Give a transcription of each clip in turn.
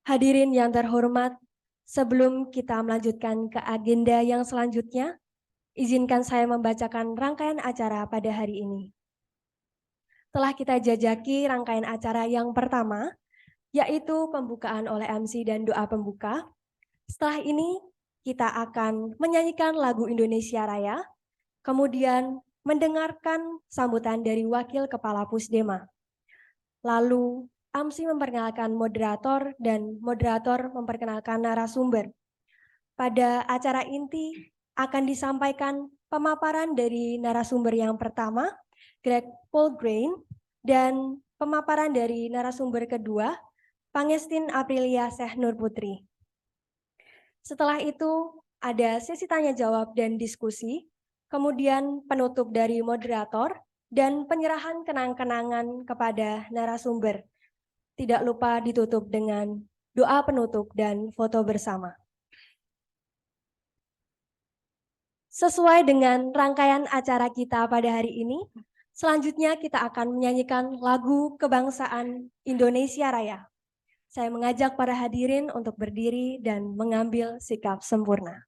Hadirin yang terhormat, sebelum kita melanjutkan ke agenda yang selanjutnya, izinkan saya membacakan rangkaian acara pada hari ini. Telah kita jajaki rangkaian acara yang pertama, yaitu pembukaan oleh MC dan doa pembuka. Setelah ini, kita akan menyanyikan lagu Indonesia Raya, kemudian mendengarkan sambutan dari Wakil Kepala Pusdema. Lalu, MC memperkenalkan moderator dan moderator memperkenalkan narasumber. Pada acara inti akan disampaikan pemaparan dari narasumber yang pertama, Greg Polgrain, dan pemaparan dari narasumber kedua, Pangestin Aprilia Syekh Nur Putri. Setelah itu, ada sesi tanya jawab dan diskusi, kemudian penutup dari moderator, dan penyerahan kenang-kenangan kepada narasumber. Tidak lupa ditutup dengan doa penutup dan foto bersama. Sesuai dengan rangkaian acara kita pada hari ini, selanjutnya kita akan menyanyikan lagu kebangsaan Indonesia Raya. Saya mengajak para hadirin untuk berdiri dan mengambil sikap sempurna.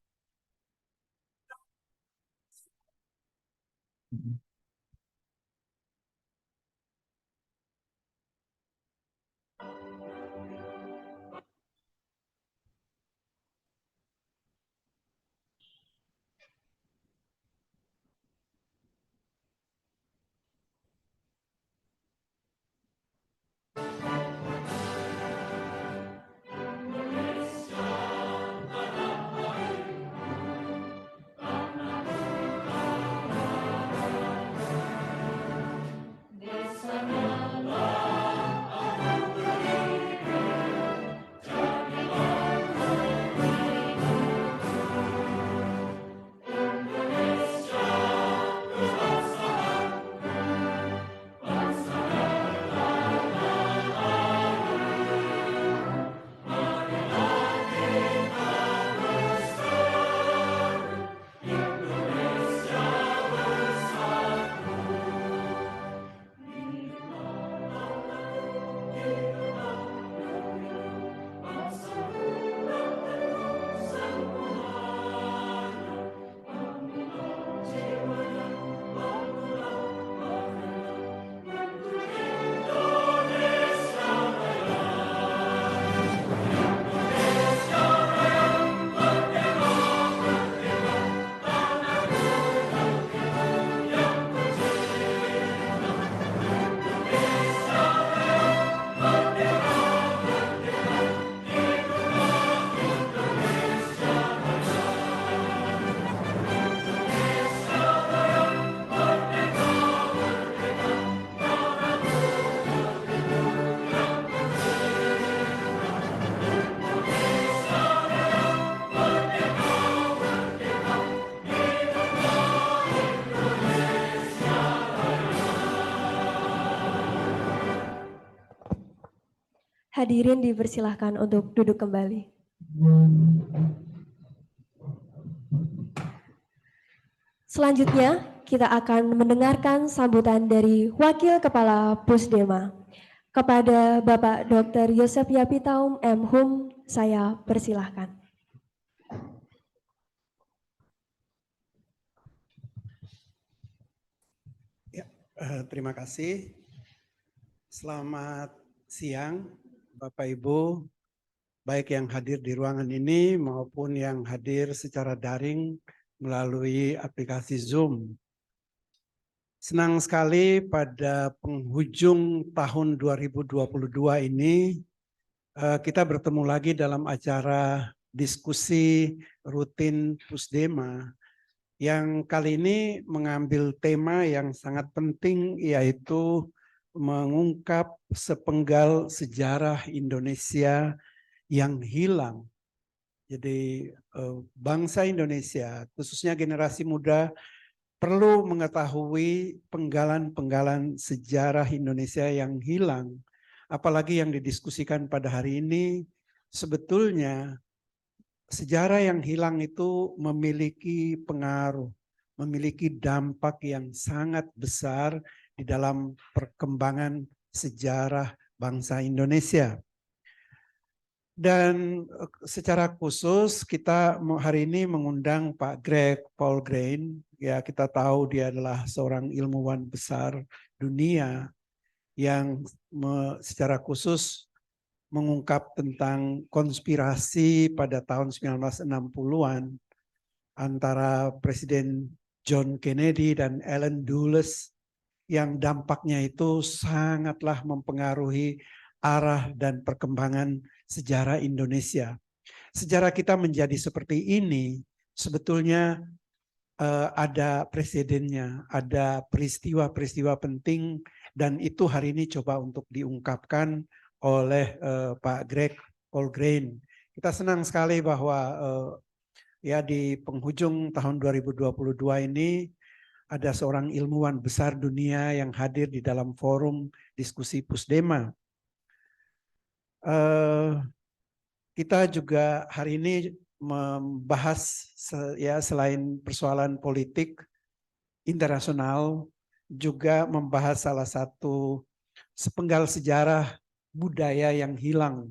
Hadirin dipersilahkan untuk duduk kembali. Selanjutnya, kita akan mendengarkan sambutan dari Wakil Kepala Pusdema. Kepada Bapak Dr. Yosef Yapitaum M. Hum, saya persilahkan. Ya, terima kasih. Selamat siang, Bapak Ibu, baik yang hadir di ruangan ini maupun yang hadir secara daring melalui aplikasi Zoom. Senang sekali pada penghujung tahun 2022 ini kita bertemu lagi dalam acara diskusi rutin Pusdema yang kali ini mengambil tema yang sangat penting, yaitu mengungkap sepenggal sejarah Indonesia yang hilang. Jadi bangsa Indonesia, khususnya generasi muda, perlu mengetahui penggalan-penggalan sejarah Indonesia yang hilang. Apalagi yang didiskusikan pada hari ini, sebetulnya sejarah yang hilang itu memiliki pengaruh, memiliki dampak yang sangat besar di dalam perkembangan sejarah bangsa Indonesia. Dan secara khusus kita hari ini mengundang Pak Greg Paul Grain. Ya, kita tahu dia adalah seorang ilmuwan besar dunia yang secara khusus mengungkap tentang konspirasi pada tahun 1960-an antara Presiden John Kennedy dan Allen Dulles yang dampaknya itu sangatlah mempengaruhi arah dan perkembangan sejarah Indonesia. Sejarah kita menjadi seperti ini sebetulnya ada presidennya, ada peristiwa-peristiwa penting, dan itu hari ini coba untuk diungkapkan oleh Pak Greg Paul Grain. Kita senang sekali bahwa ya di penghujung tahun 2022 ini ada seorang ilmuwan besar dunia yang hadir di dalam forum diskusi Pusdema. Kita juga hari ini membahas ya selain persoalan politik internasional, juga membahas salah satu sepenggal sejarah budaya yang hilang,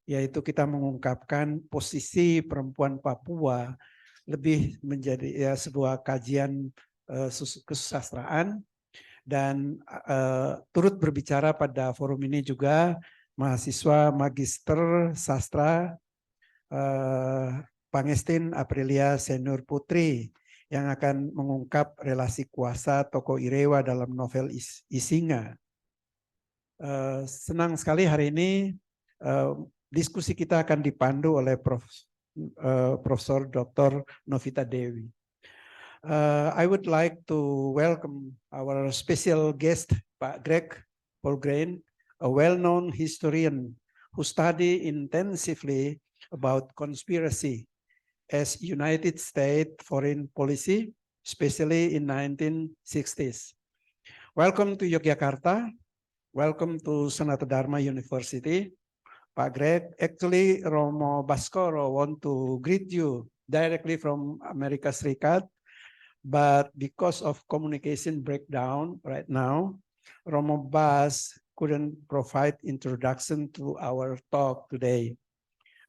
yaitu kita mengungkapkan posisi perempuan Papua lebih menjadi ya sebuah kajian kesusastraan. Dan turut berbicara pada forum ini juga mahasiswa Magister Sastra Pangestin Aprilia Senior Putri yang akan mengungkap relasi kuasa tokoh Irewa dalam novel Isinga. Senang sekali hari ini diskusi kita akan dipandu oleh Profesor Dr. Novita Dewi. I would like to welcome our special guest, Pak Greg Paul Grain, a well-known historian who studied intensively about conspiracy as United States foreign policy, especially in 1960s. Welcome to Yogyakarta. Welcome to Sanata Dharma University. Pak Greg, actually Romo Baskoro want to greet you directly from Amerika Serikat. But because of communication breakdown right now, Romo Bas couldn't provide introduction to our talk today.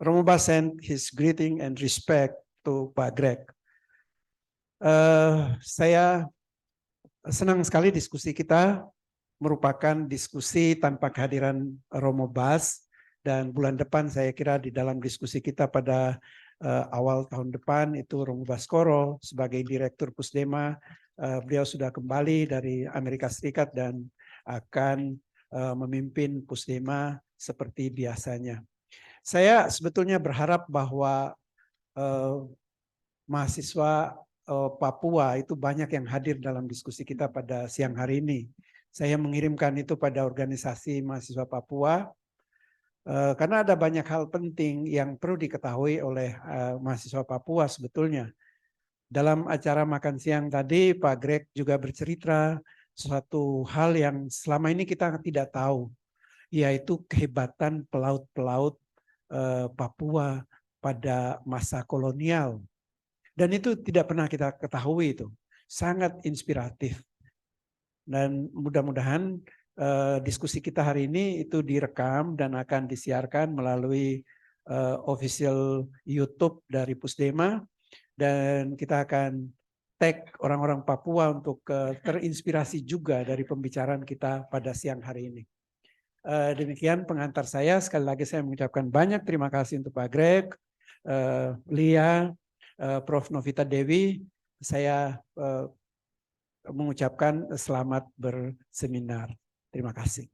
Romo Bas sent his greeting and respect to Pak Greg. Saya senang sekali diskusi kita merupakan diskusi tanpa kehadiran Romo Bas, dan bulan depan saya kira di dalam diskusi kita pada awal tahun depan itu Romo Baskoro sebagai Direktur Pusdema, beliau sudah kembali dari Amerika Serikat dan akan memimpin Pusdema seperti biasanya. Saya sebetulnya berharap bahwa mahasiswa Papua itu banyak yang hadir dalam diskusi kita pada siang hari ini. Saya mengirimkan itu pada organisasi mahasiswa Papua, karena ada banyak hal penting yang perlu diketahui oleh mahasiswa Papua sebetulnya. Dalam acara makan siang tadi, Pak Greg juga bercerita suatu hal yang selama ini kita tidak tahu, yaitu kehebatan pelaut-pelaut Papua pada masa kolonial. Dan itu tidak pernah kita ketahui itu. Sangat inspiratif. Dan mudah-mudahan diskusi kita hari ini itu direkam dan akan disiarkan melalui official YouTube dari Pusdema, dan kita akan tag orang-orang Papua untuk terinspirasi juga dari pembicaraan kita pada siang hari ini. Demikian pengantar saya. Sekali lagi saya mengucapkan banyak terima kasih untuk Pak Greg, Lia, Prof. Novita Dewi. Saya mengucapkan selamat berseminar. Terima kasih.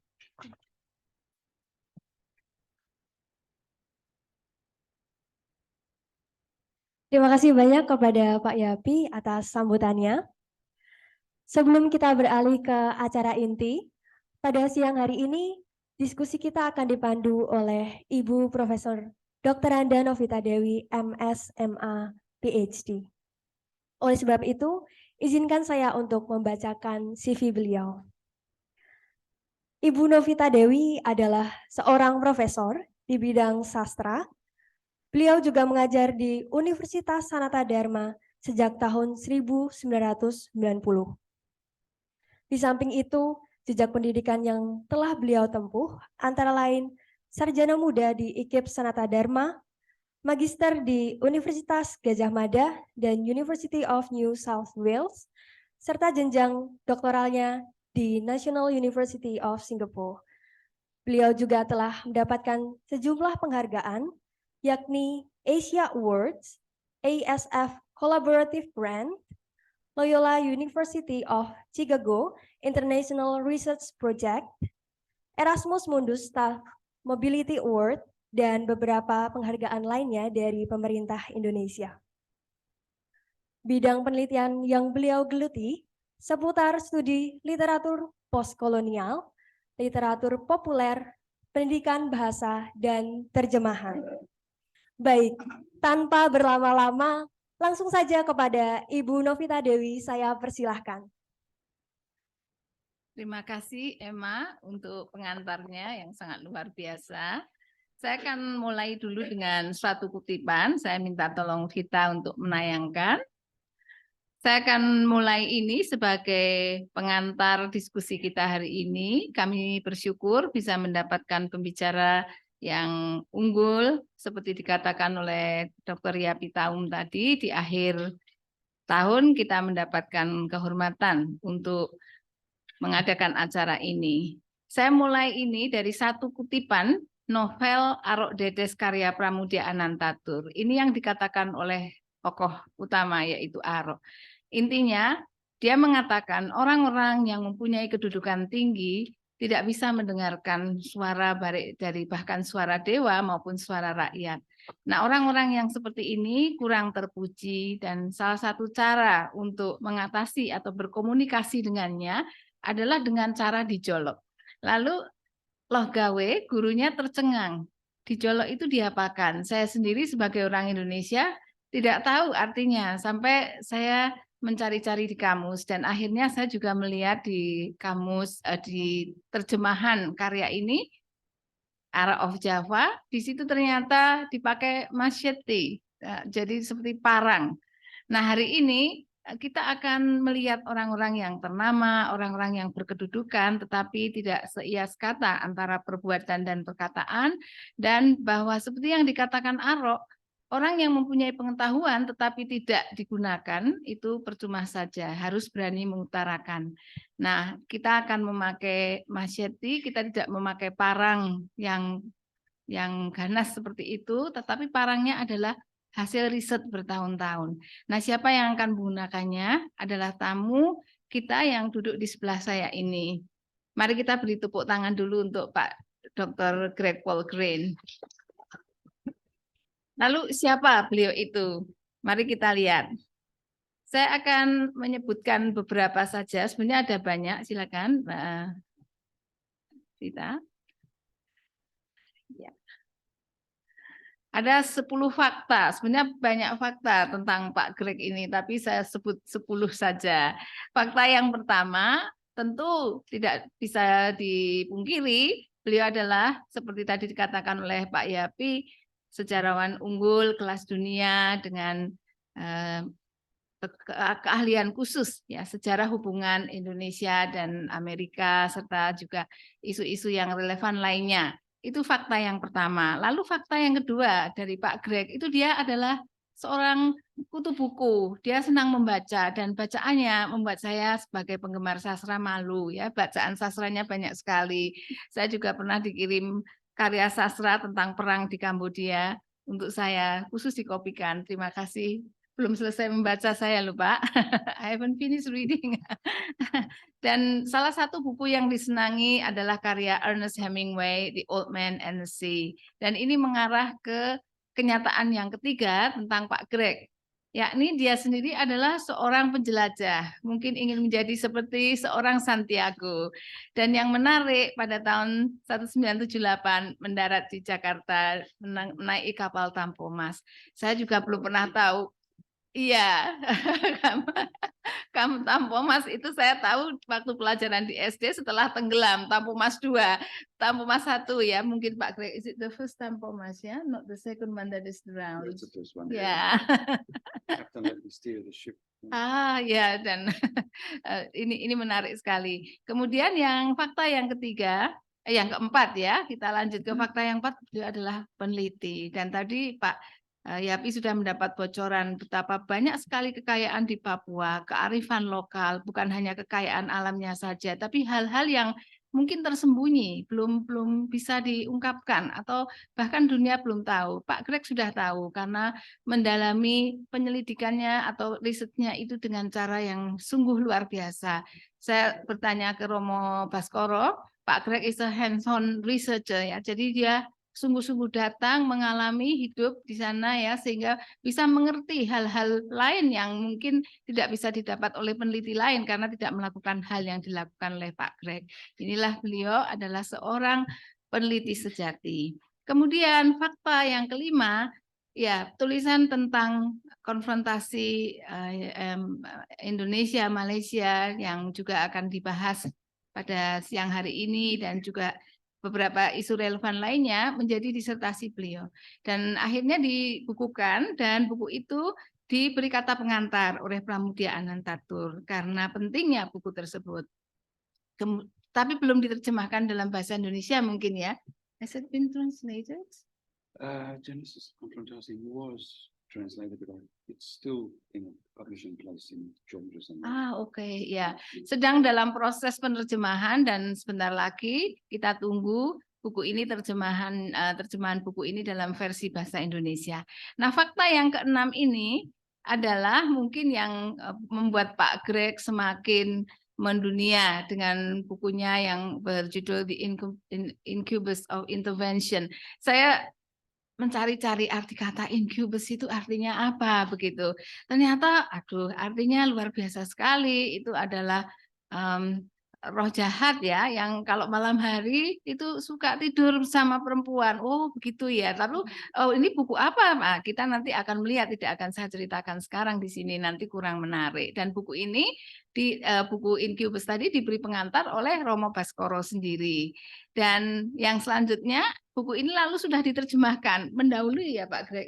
Terima kasih banyak kepada Pak Yapi atas sambutannya. Sebelum kita beralih ke acara inti, pada siang hari ini diskusi kita akan dipandu oleh Ibu Profesor Dr. Anda Novita Dewi, MS, MA, PhD. Oleh sebab itu, izinkan saya untuk membacakan CV beliau. Ibu Novita Dewi adalah seorang profesor di bidang sastra. Beliau juga mengajar di Universitas Sanata Dharma sejak tahun 1990. Di samping itu, jejak pendidikan yang telah beliau tempuh antara lain sarjana muda di IKIP Sanata Dharma, magister di Universitas Gadjah Mada dan University of New South Wales, serta jenjang doktoralnya di National University of Singapore. Beliau juga telah mendapatkan sejumlah penghargaan, yakni Asia Awards, ASF Collaborative Grant, Loyola University of Chicago International Research Project, Erasmus Mundus Staff Mobility Award, dan beberapa penghargaan lainnya dari pemerintah Indonesia. Bidang penelitian yang beliau geluti seputar studi literatur postkolonial, literatur populer, pendidikan bahasa, dan terjemahan. Baik, tanpa berlama-lama, langsung saja kepada Ibu Novita Dewi, saya persilahkan. Terima kasih Emma untuk pengantarnya yang sangat luar biasa. Saya akan mulai dulu dengan suatu kutipan, saya minta tolong Vita untuk menayangkan. Saya akan mulai ini sebagai pengantar diskusi kita hari ini. Kami bersyukur bisa mendapatkan pembicara yang unggul, seperti dikatakan oleh Dr. Yapi Taum tadi, di akhir tahun kita mendapatkan kehormatan untuk mengadakan acara ini. Saya mulai ini dari satu kutipan novel Arok Dedes karya Pramudia Anantatur. Ini yang dikatakan oleh tokoh utama yaitu Arok. Intinya, dia mengatakan orang-orang yang mempunyai kedudukan tinggi tidak bisa mendengarkan suara baik dari bahkan suara dewa maupun suara rakyat. Nah, orang-orang yang seperti ini kurang terpuji dan salah satu cara untuk mengatasi atau berkomunikasi dengannya adalah dengan cara dijolok. Lalu loh gawe gurunya tercengang. Dijolok itu diapakan? Saya sendiri sebagai orang Indonesia tidak tahu artinya sampai saya mencari-cari di kamus dan akhirnya saya juga melihat di kamus di terjemahan karya ini Arok of Java, di situ ternyata dipakai masyeti, jadi seperti parang. Nah, hari ini kita akan melihat orang-orang yang ternama, orang-orang yang berkedudukan, tetapi tidak seias kata antara perbuatan dan perkataan, dan bahwa seperti yang dikatakan Arok, orang yang mempunyai pengetahuan tetapi tidak digunakan itu percuma saja, harus berani mengutarakan. Nah, kita akan memakai masyeti, kita tidak memakai parang yang ganas seperti itu, tetapi parangnya adalah hasil riset bertahun-tahun. Nah, siapa yang akan menggunakannya adalah tamu kita yang duduk di sebelah saya ini. Mari kita beri tepuk tangan dulu untuk Pak Dr. Greg Paul Green. Lalu siapa beliau itu? Mari kita lihat. Saya akan menyebutkan beberapa saja. Sebenarnya ada banyak. Silakan, Mbak Vita. Ya. Ada 10 fakta. Sebenarnya banyak fakta tentang Pak Greg ini, tapi saya sebut 10 saja. Fakta yang pertama, tentu tidak bisa dipungkiri, beliau adalah seperti tadi dikatakan oleh Pak Yapi, sejarawan unggul kelas dunia dengan keahlian khusus ya sejarah hubungan Indonesia dan Amerika serta juga isu-isu yang relevan lainnya. Itu fakta yang pertama. Lalu fakta yang kedua dari Pak Greg itu dia adalah seorang kutu buku. Dia senang membaca dan bacaannya membuat saya sebagai penggemar sastra malu ya. Bacaan sastranya banyak sekali. Saya juga pernah dikirim karya sastra tentang perang di Kambodia untuk saya khusus dikopikan. Terima kasih. Belum selesai membaca saya lupa. I haven't finished reading. Dan salah satu buku yang disenangi adalah karya Ernest Hemingway, The Old Man and the Sea. Dan ini mengarah ke kenyataan yang ketiga tentang Pak Greg. Yakni dia sendiri adalah seorang penjelajah, mungkin ingin menjadi seperti seorang Santiago. Dan yang menarik pada tahun 1978 mendarat di Jakarta, menaiki kapal Tampomas. Saya juga belum pernah tahu. Iya, kamu Tampomas itu saya tahu waktu pelajaran di SD setelah tenggelam, Tampomas 2, Tampomas 1 ya, mungkin Pak Greg, is it the first Tampomas ya, not the second one that is drowned. That's the first one. Ya. Captain let me steer the ship. Ya dan ini menarik sekali. Kemudian yang fakta yang ketiga, yang keempat ya, kita lanjut ke fakta yang keempat, beliau adalah peneliti. Dan tadi Pak Yapi sudah mendapat bocoran betapa banyak sekali kekayaan di Papua, kearifan lokal, bukan hanya kekayaan alamnya saja, tapi hal-hal yang mungkin tersembunyi, belum bisa diungkapkan, atau bahkan dunia belum tahu. Pak Greg sudah tahu karena mendalami penyelidikannya atau risetnya itu dengan cara yang sungguh luar biasa. Saya bertanya ke Romo Baskoro, Pak Greg is a hands-on researcher ya, jadi dia sungguh-sungguh datang mengalami hidup di sana ya, sehingga bisa mengerti hal-hal lain yang mungkin tidak bisa didapat oleh peneliti lain karena tidak melakukan hal yang dilakukan oleh Pak Greg. Inilah beliau adalah seorang peneliti sejati. Kemudian fakta yang kelima, ya tulisan tentang konfrontasi Indonesia Malaysia yang juga akan dibahas pada siang hari ini dan juga beberapa isu relevan lainnya menjadi disertasi beliau. Dan akhirnya dibukukan dan buku itu diberi kata pengantar oleh Pramudia Anantatur karena pentingnya buku tersebut. Tapi belum diterjemahkan dalam bahasa Indonesia mungkin ya. Has it been translated? Genesis Confrontation was translated, but it's still in a publishing place in Georgia somewhere. Oke, ya. Sedang dalam proses penerjemahan dan sebentar lagi kita tunggu buku ini terjemahan buku ini dalam versi bahasa Indonesia. Nah, fakta yang keenam ini adalah mungkin yang membuat Pak Greg semakin mendunia dengan bukunya yang berjudul The Incubus of Intervention. Saya mencari-cari arti kata incubus itu artinya apa begitu. Ternyata artinya luar biasa sekali. Itu adalah roh jahat ya, yang kalau malam hari itu suka tidur bersama perempuan. Oh begitu ya. Lalu ini buku apa? Nah, kita nanti akan melihat, tidak akan saya ceritakan sekarang di sini, nanti kurang menarik. Dan buku ini buku Incubus tadi diberi pengantar oleh Romo Baskoro sendiri. Dan yang selanjutnya buku ini lalu sudah diterjemahkan, mendahului ya Pak Greg.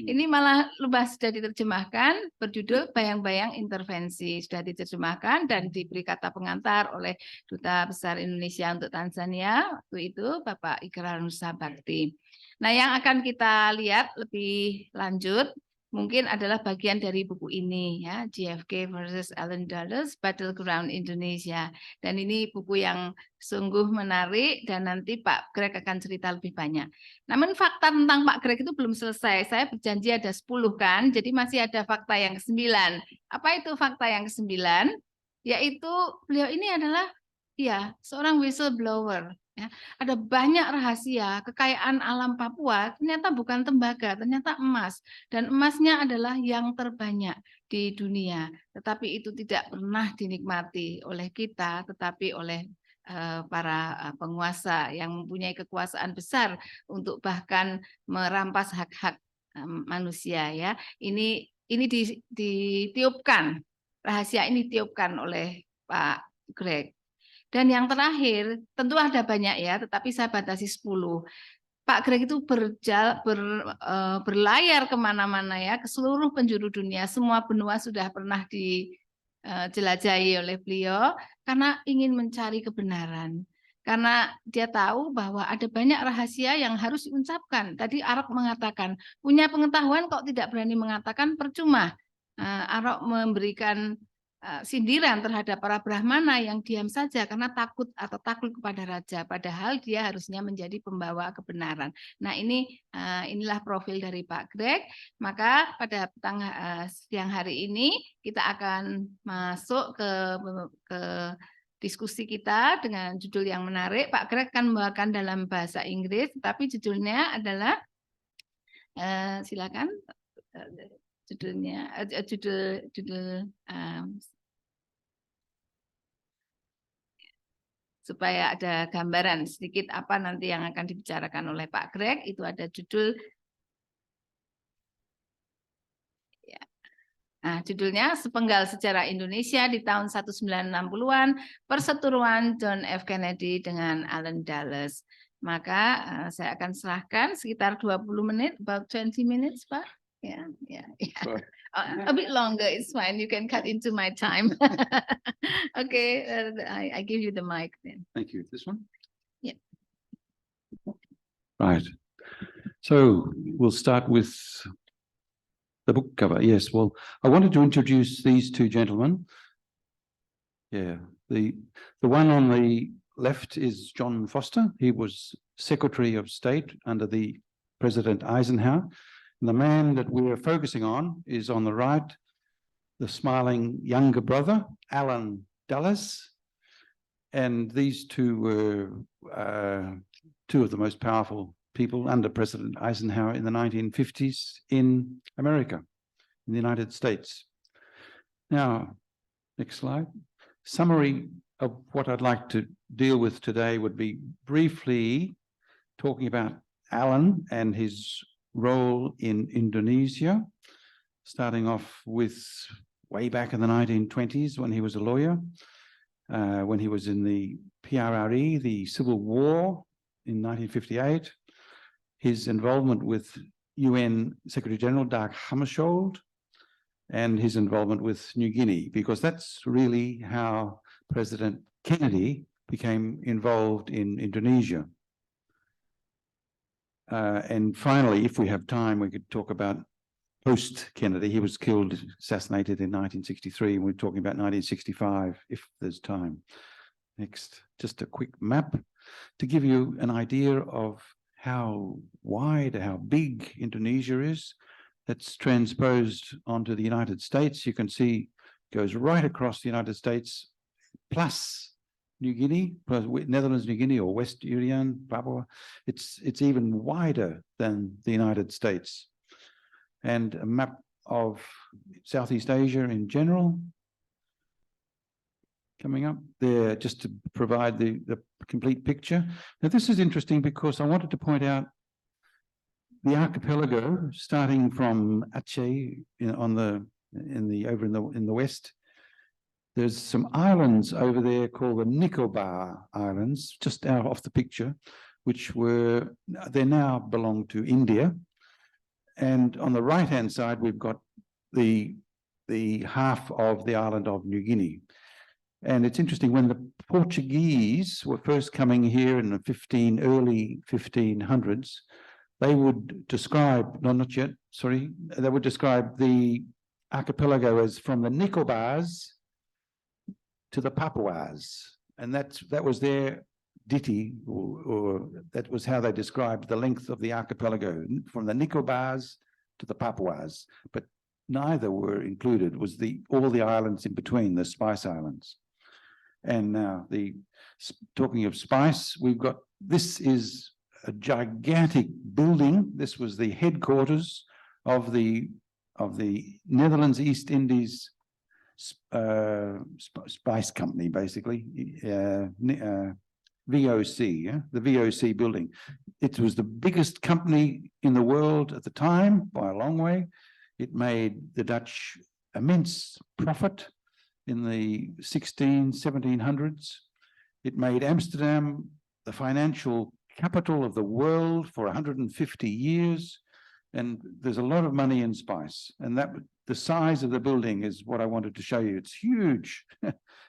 Ini malah sudah diterjemahkan, berjudul Bayang-Bayang Intervensi, sudah diterjemahkan dan diberi kata pengantar oleh Duta Besar Indonesia untuk Tanzania waktu itu Bapak Ikrar Nusa Bakti. Nah, yang akan kita lihat lebih lanjut mungkin adalah bagian dari buku ini ya, JFK versus Alan Dulles, Battleground Indonesia. Dan ini buku yang sungguh menarik dan nanti Pak Greg akan cerita lebih banyak. Namun fakta tentang Pak Greg itu belum selesai. Saya berjanji ada 10 kan, jadi masih ada fakta yang ke-9. Apa itu fakta yang ke-9? Yaitu beliau ini adalah ya seorang whistleblower. Ya, ada banyak rahasia kekayaan alam Papua, ternyata bukan tembaga, ternyata emas. Dan emasnya adalah yang terbanyak di dunia. Tetapi itu tidak pernah dinikmati oleh kita, tetapi oleh para penguasa yang mempunyai kekuasaan besar untuk bahkan merampas hak-hak manusia. Ya, ini ditiupkan, rahasia ini ditiupkan oleh Pak Greg. Dan yang terakhir, tentu ada banyak ya, tetapi saya batasi 10. Pak Greg itu berlayar kemana-mana ya, ke seluruh penjuru dunia, semua benua sudah pernah dijelajahi oleh beliau, karena ingin mencari kebenaran. Karena dia tahu bahwa ada banyak rahasia yang harus diucapkan. Tadi Arok mengatakan, punya pengetahuan kok tidak berani mengatakan, percuma. Arok memberikan sindiran terhadap para Brahmana yang diam saja karena takut atau takluk kepada raja, padahal dia harusnya menjadi pembawa kebenaran. Nah, inilah profil dari Pak Greg. Maka pada siang hari ini kita akan masuk ke diskusi kita dengan judul yang menarik. Pak Greg akan membawakan dalam bahasa Inggris, tapi judulnya adalah silakan. Supaya ada gambaran sedikit apa nanti yang akan dibicarakan oleh Pak Greg, itu ada judul ya. Nah, judulnya Sepenggal Sejarah Indonesia di tahun 1960-an, Perseteruan John F. Kennedy dengan Alan Dulles. Maka saya akan serahkan sekitar 20 menit, about 20 minutes, Pak. Yeah. A bit longer, it's fine. You can cut into my time. Okay, I give you the mic then. Thank you. This one? Right. So we'll start with the book cover. Yes, well, I wanted to introduce these two gentlemen. Yeah, the one on the left is John Foster. He was Secretary of State under the President Eisenhower. And the man that we're focusing on is on the right, the smiling younger brother, Allen Dulles. And these two were two of the most powerful people under President Eisenhower in the 1950s in America, in the United States. Now, next slide. Summary of what I'd like to deal with today would be briefly talking about Allen and his role in Indonesia, starting off with way back in the 1920s when he was a lawyer, when he was in the PRRE, the Civil War in 1958, his involvement with UN Secretary General Dag Hammarskjöld, and his involvement with New Guinea, because that's really how President Kennedy became involved in Indonesia. And finally, if we have time, we could talk about post-Kennedy. He was killed, assassinated in 1963. We're talking about 1965, if there's time. Next, just a quick map to give you an idea of how wide, how big Indonesia is. That's transposed onto the United States. You can see goes right across the United States, plus New Guinea, plus Netherlands, New Guinea, or West Irian, Papua. It's even wider than the United States. And a map of Southeast Asia in general coming up there, just to provide the complete picture. Now, this is interesting because I wanted to point out the archipelago, starting from Aceh over in the west. There's some islands over there called the Nicobar Islands, just out off the picture, which they now belong to India. And on the right-hand side, we've got the half of the island of New Guinea. And it's interesting, when the Portuguese were first coming here in the early 1500s, they would describe, no, not yet, sorry, they would describe the archipelago as from the Nicobars to the Papuas. And that was their ditty, or that was how they described the length of the archipelago, from the Nicobars to the Papuas. But neither were included, was all the islands in between, the Spice Islands. And now, talking of spice, this is a gigantic building. This was the headquarters of the Netherlands East Indies Spice Company, basically, VOC, yeah? The VOC building. It was the biggest company in the world at the time by a long way. It made the Dutch immense profit in the 1700s. It made Amsterdam the financial capital of the world for 150 years. And there's a lot of money in spice. And the size of the building is what I wanted to show you. It's huge,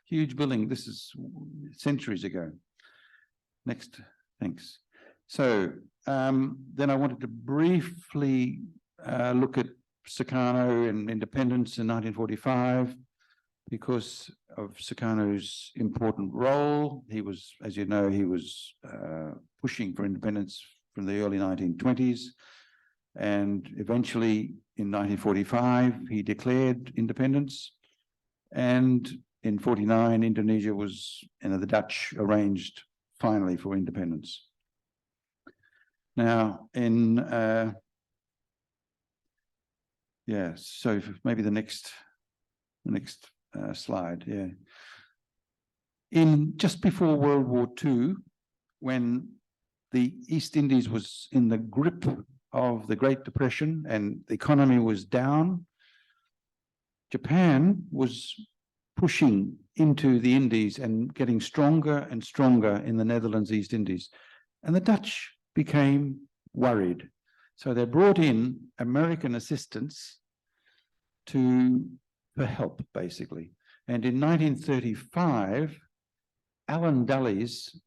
huge building. This is centuries ago. Next, thanks. So then I wanted to briefly look at Sukarno and independence in 1945 because of Sukarno's important role. He was, as you know, he was pushing for independence from the early 1920s. And eventually in 1945, he declared independence. And in 49, Indonesia was, the Dutch arranged finally for independence. Now, so maybe the next slide, yeah. Just before World War II, when the East Indies was in the grip of the Great Depression and the economy was down, Japan was pushing into the Indies and getting stronger and stronger in the Netherlands East Indies. And the Dutch became worried. So they brought in American assistance for help, basically. And in 1935, Allen Dulles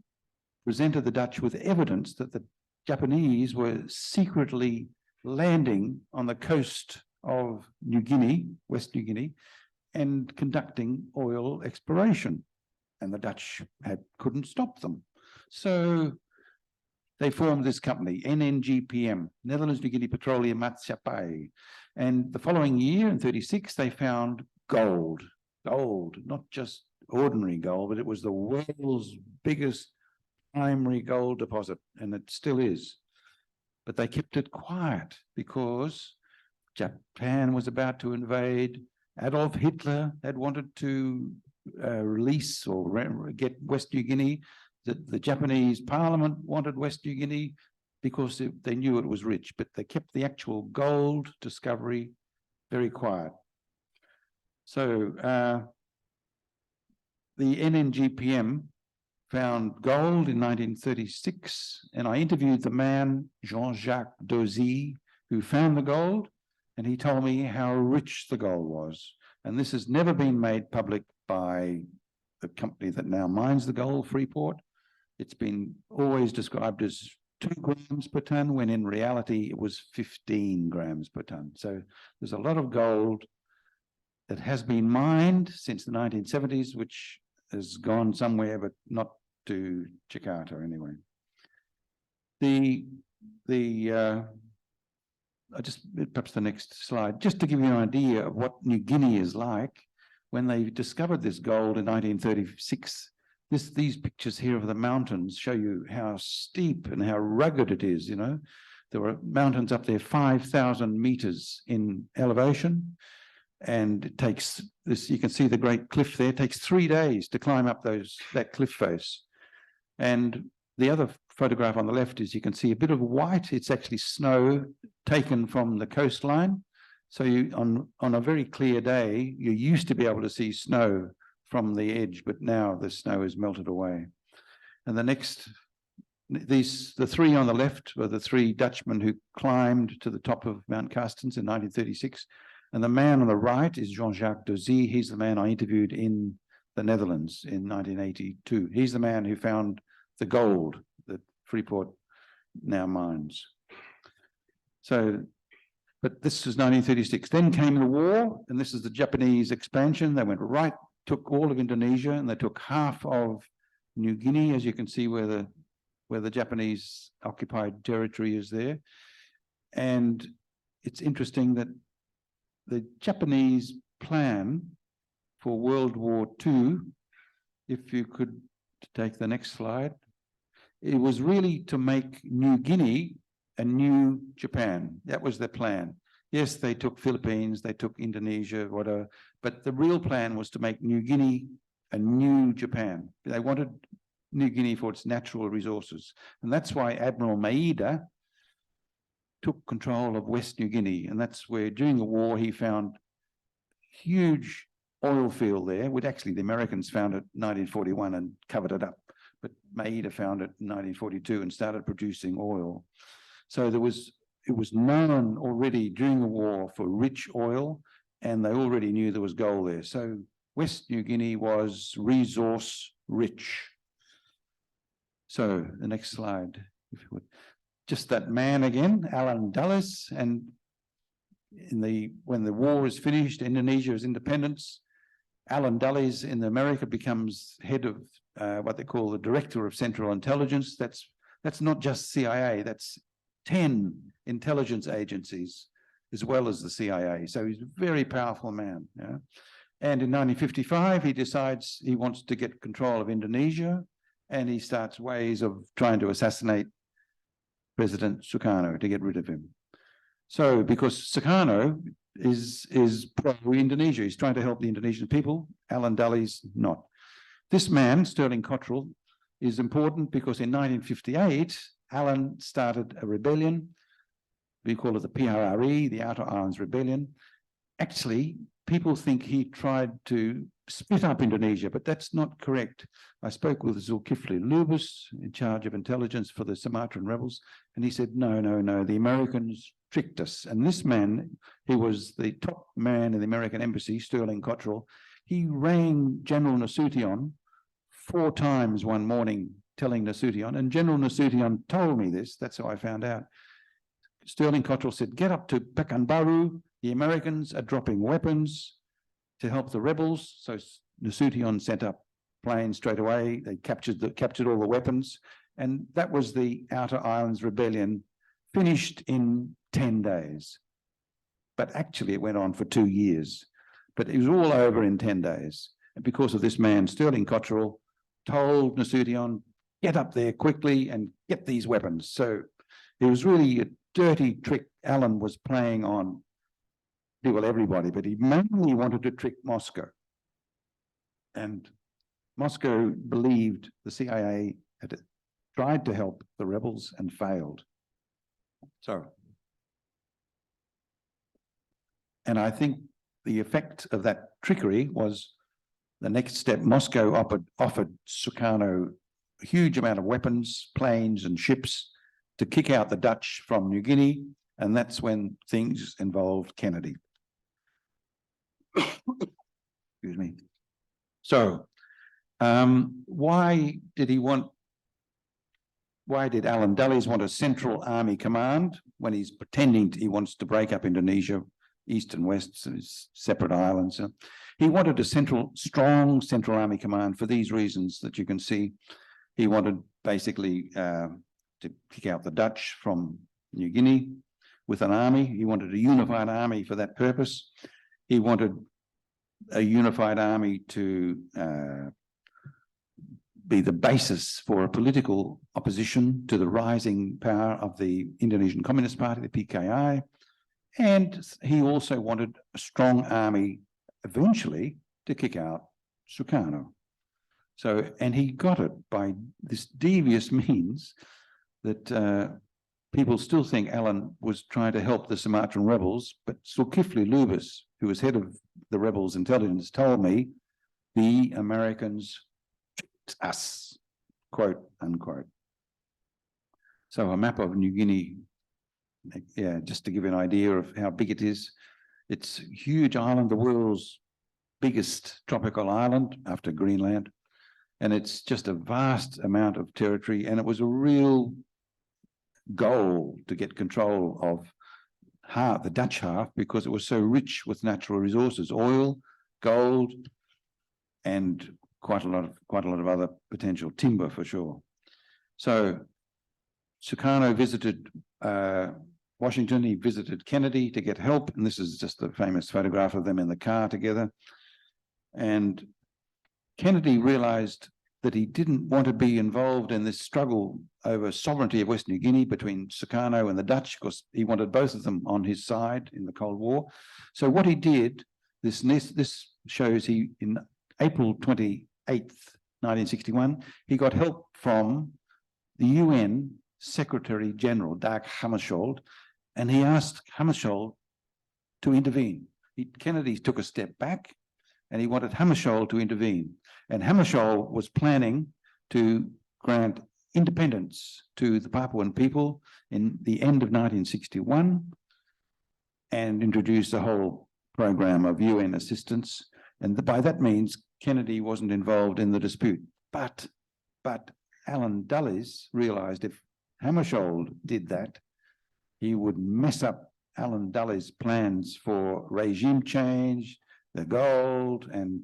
presented the Dutch with evidence that the Japanese were secretly landing on the coast of New Guinea, West New Guinea, and conducting oil exploration. And the Dutch couldn't stop them. So they formed this company, NNGPM, Netherlands New Guinea Petroleum Maatschappij. And the following year, in 1936, they found gold, not just ordinary gold, but it was the world's biggest primary gold deposit, and it still is. But they kept it quiet because Japan was about to invade. Adolf Hitler had wanted to release or get West New Guinea. The Japanese parliament wanted West New Guinea because they knew it was rich, but they kept the actual gold discovery very quiet. So the NNGPM found gold in 1936, and I interviewed the man, Jean-Jacques Dozy, who found the gold, and he told me how rich the gold was. And this has never been made public by the company that now mines the gold, Freeport. It's been always described as 2 grams per ton, when in reality it was 15 grams per ton. So there's a lot of gold that has been mined since the 1970s, which has gone somewhere, but not to Jakarta anyway. Perhaps the next slide, just to give you an idea of what New Guinea is like. When they discovered this gold in 1936, these pictures here of the mountains show you how steep and how rugged it is, you know. There were mountains up there 5,000 meters in elevation, and it takes this, you can see the great cliff there, it takes 3 days to climb up that cliff face. And the other photograph on the left is, you can see a bit of white, it's actually snow taken from the coastline. So you, on a very clear day, you used to be able to see snow from the edge, but now the snow is melted away. And the 3 on the left were the 3 Dutchmen who climbed to the top of Mount Carstens in 1936. And the man on the right is Jean-Jacques Dozy. He's the man I interviewed in the Netherlands in 1982. He's the man who found the gold that Freeport now mines. So, but this was 1936. Then came the war, and this is the Japanese expansion. They went right, took all of Indonesia, and they took half of New Guinea, as you can see where the Japanese occupied territory is there. And it's interesting that the Japanese plan for World War II, if you could take the next slide, it was really to make New Guinea a new Japan. That was their plan. Yes, they took Philippines, they took Indonesia, whatever, but the real plan was to make New Guinea a new Japan. They wanted New Guinea for its natural resources. And that's why Admiral Maeda took control of West New Guinea. And that's where, during the war, he found huge oil field there, which actually the Americans found it in 1941 and covered it up. But Maeda found it in 1942 and started producing oil. So it was known already during the war for rich oil, and they already knew there was gold there. So West New Guinea was resource rich. So the next slide, if you would. Just that man again, Alan Dulles, and when the war is finished, Indonesia's independence, Alan Dulles in America becomes head of what they call the Director of Central Intelligence. That's not just CIA, that's 10 intelligence agencies as well as the CIA. So he's a very powerful man. Yeah? And in 1955, he decides he wants to get control of Indonesia, and he starts ways of trying to assassinate President Sukarno to get rid of him. So because Sukarno is pro-Indonesia, he's trying to help the Indonesian people, Alan Dulles not. This man, Sterling Cottrell, is important because in 1958, Alan started a rebellion. We call it the PRRE, the Outer Islands Rebellion. Actually, people think he tried to split up Indonesia, but that's not correct. I spoke with Zulkifli Lubis, in charge of intelligence for the Sumatran rebels, and he said, no, the Americans tricked us. And this man, he was the top man in the American embassy, Sterling Cottrell. He rang General Nasution 4 times one morning telling Nasution, and General Nasution told me this, that's how I found out. Sterling Cottrell said, get up to Pekanbaru, the Americans are dropping weapons to help the rebels. So Nasution sent up planes straight away. They captured all the weapons. And that was the Outer Islands Rebellion, finished in 10 days. But actually it went on for 2 years. But it was all over in 10 days. And because of this man, Sterling Cottrell told Nasution, get up there quickly and get these weapons. So it was really a dirty trick Allen was playing on, well, everybody, but he mainly wanted to trick Moscow. And Moscow believed the CIA had tried to help the rebels and failed. So, and I think the effect of that trickery was the next step. Moscow offered Sukarno a huge amount of weapons, planes and ships to kick out the Dutch from New Guinea, and that's when things involved Kennedy. Excuse me. So, why did Allen Dulles want a central army command when he's pretending he wants to break up Indonesia, east and west, so it's separate islands? He wanted a strong central army command for these reasons that you can see. He wanted basically to kick out the Dutch from New Guinea with an army. He wanted a unified army for that purpose. He wanted a unified army to be the basis for a political opposition to the rising power of the Indonesian Communist Party, the PKI. And he also wanted a strong army eventually to kick out Sukarno. So, and he got it by this devious means that people still think Allen was trying to help the Sumatran rebels, but Zulkifli Lubis, who was head of the rebels' intelligence, told me the Americans tricked us, quote unquote. So a map of New Guinea, yeah, just to give you an idea of how big it is. It's a huge island, the world's biggest tropical island after Greenland. And it's just a vast amount of territory. And it was a real goal to get control of the Dutch half, because it was so rich with natural resources, oil, gold, and quite a lot of other potential, timber for sure. So Sukarno visited Washington, he visited Kennedy to get help, and this is just a famous photograph of them in the car together. And Kennedy realized that he didn't want to be involved in this struggle over sovereignty of West New Guinea between Sukarno and the Dutch, because he wanted both of them on his side in the Cold War. So what he did, this shows he, in April 28th, 1961, he got help from the UN Secretary General, Dag Hammarskjöld, and he asked Hammarskjöld to intervene. Kennedy took a step back and he wanted Hammarskjöld to intervene. And Hammarskjöld was planning to grant independence to the Papuan people in the end of 1961 and introduce a whole program of UN assistance. And by that means, Kennedy wasn't involved in the dispute. But Allen Dulles realized if Hammarskjöld did that, he would mess up Allen Dulles' plans for regime change, the gold, and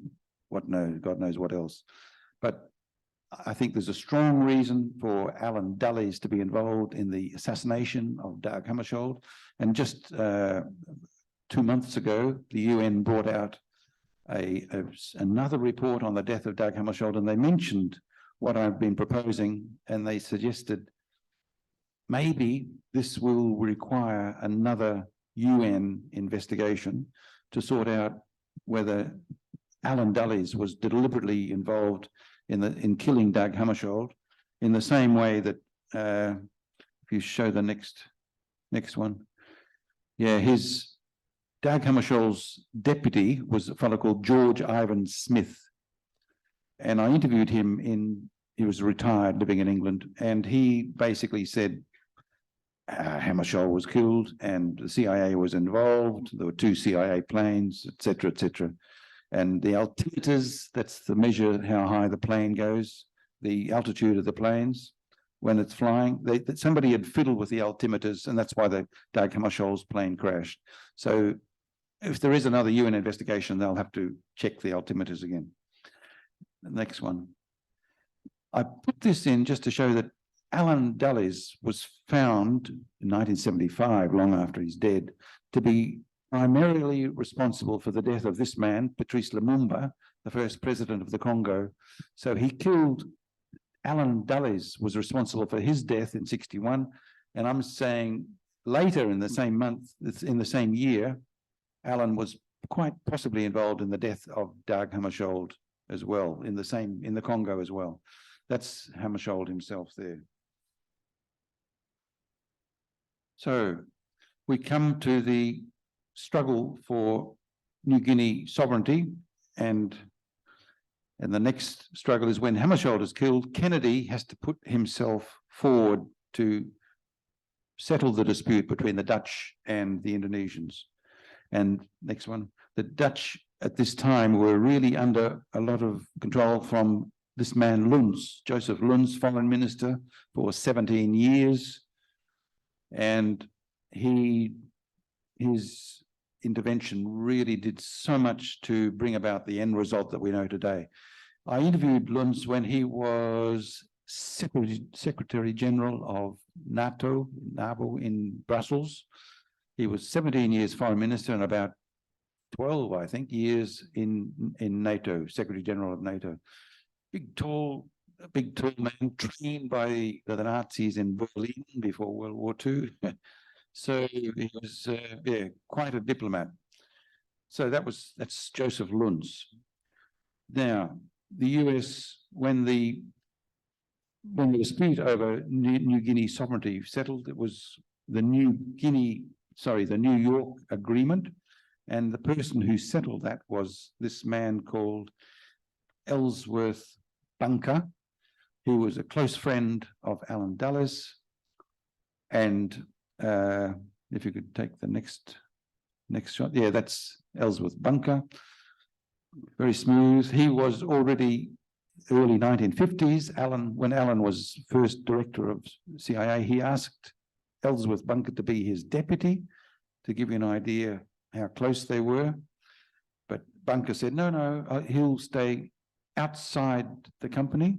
God knows what else. But I think there's a strong reason for Allen Dulles to be involved in the assassination of Dag Hammarskjöld. And just 2 months ago, the UN brought out another report on the death of Dag Hammarskjöld, and they mentioned what I've been proposing, and they suggested maybe this will require another UN investigation to sort out whether Allen Dulles was deliberately involved in killing Dag Hammarskjöld, in the same way that if you show the next one, yeah, Dag Hammarskjöld's deputy was a fellow called George Ivan Smith, and I interviewed him he was retired, living in England, and he basically said Hammarskjöld was killed and the CIA was involved. There were 2 CIA planes, etc., etc. And the altimeters, that's the measure how high the plane goes. the altitude of the planes when it's flying. Somebody had fiddled with the altimeters, and that's why the Dag Hammarskjöld's plane crashed. So if there is another UN investigation, they'll have to check the altimeters again. The next one. I put this in just to show that Alan Dulles was found in 1975, long after he's dead, to be primarily responsible for the death of this man, Patrice Lumumba, the first president of the Congo. So he killed, Alan Dulles was responsible for his death in 61. And I'm saying later in the same month, in the same year, Alan was quite possibly involved in the death of Dag Hammarskjöld as well, in the Congo as well. That's Hammarskjöld himself there. So we come to the struggle for New Guinea sovereignty, and the next struggle is when Hammarskjöld is killed, Kennedy has to put himself forward to settle the dispute between the Dutch and the Indonesians. And next one, the Dutch at this time were really under a lot of control from this man Luns, Joseph Luns, foreign minister for 17 years. And his intervention really did so much to bring about the end result that we know today. I interviewed Luns when he was Secretary General of NATO in Brussels. He was 17 years foreign minister and about 12, I think, years in NATO, Secretary General of NATO. Big tall man, trained by the Nazis in Berlin before World War II. So he was quite a diplomat. So that's Joseph Luns. Now, the US, when the dispute over New Guinea sovereignty settled, it was the New York Agreement, and the person who settled that was this man called Ellsworth Bunker, who was a close friend of Alan Dulles. And if you could take the next shot. Yeah, that's Ellsworth Bunker. Very smooth. He was already early 1950s. When Alan was first director of CIA, he asked Ellsworth Bunker to be his deputy, to give you an idea how close they were. But Bunker said, no, he'll stay outside the company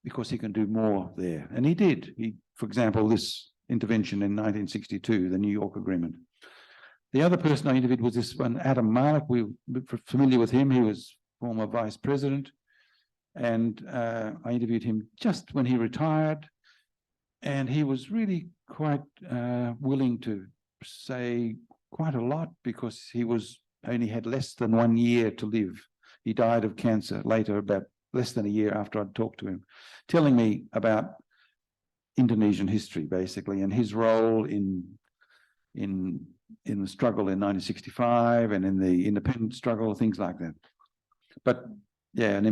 because he can do more there. And he did. For example, this intervention in 1962, the New York Agreement. The other person I interviewed was this one, Adam Malik. We're familiar with him. He was former vice president. And I interviewed him just when he retired. And he was really quite willing to say quite a lot because he only had less than 1 year to live. He died of cancer later, about less than a year after I'd talked to him, telling me about Indonesian history, basically, and his role in the struggle in 1965 and in the independence struggle, things like that. But yeah, a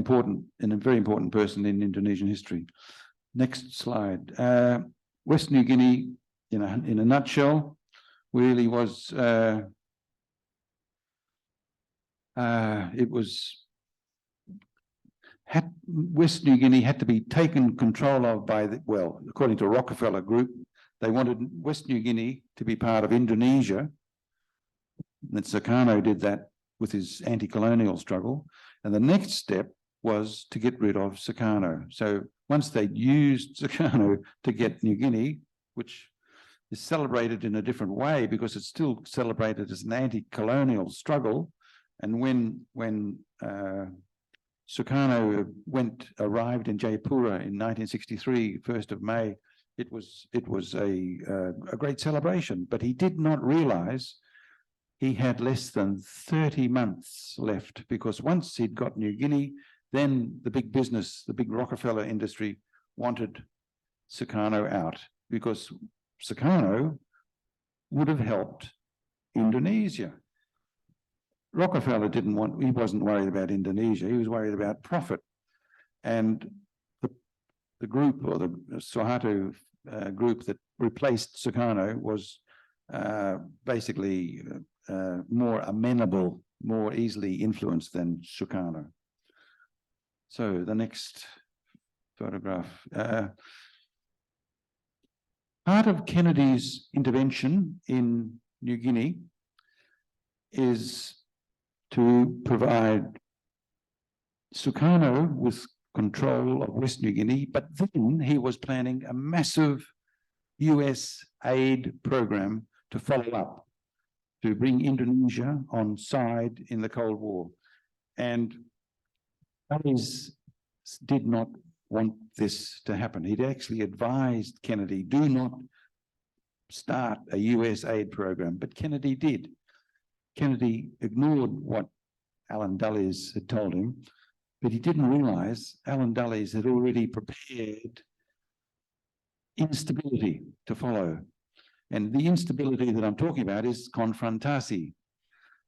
very important person in Indonesian history. Next slide. West New Guinea, in a nutshell, really was West New Guinea had to be taken control of by according to Rockefeller Group, they wanted West New Guinea to be part of Indonesia. And Sukarno did that with his anti-colonial struggle. And the next step was to get rid of Sukarno. So once they'd used Sukarno to get New Guinea, which is celebrated in a different way because it's still celebrated as an anti-colonial struggle. And when Sukarno arrived in Jayapura in 1963, 1st of May, it was a great celebration, but he did not realize he had less than 30 months left, because once he'd got New Guinea, then the big business, the big Rockefeller industry wanted Sukarno out, because Sukarno would have helped Indonesia. Rockefeller he wasn't worried about Indonesia, he was worried about profit. And the group, or the Suharto group that replaced Sukarno, was basically more amenable, more easily influenced than Sukarno. So the next photograph. Part of Kennedy's intervention in New Guinea is to provide Sukarno with control of West New Guinea, but then he was planning a massive US aid program to follow up, to bring Indonesia on side in the Cold War. And Dulles did not want this to happen. He'd actually advised Kennedy, do not start a US aid program, but Kennedy did. Kennedy ignored what Alan Dulles had told him, but he didn't realize Alan Dulles had already prepared instability to follow. And the instability that I'm talking about is confrontasi.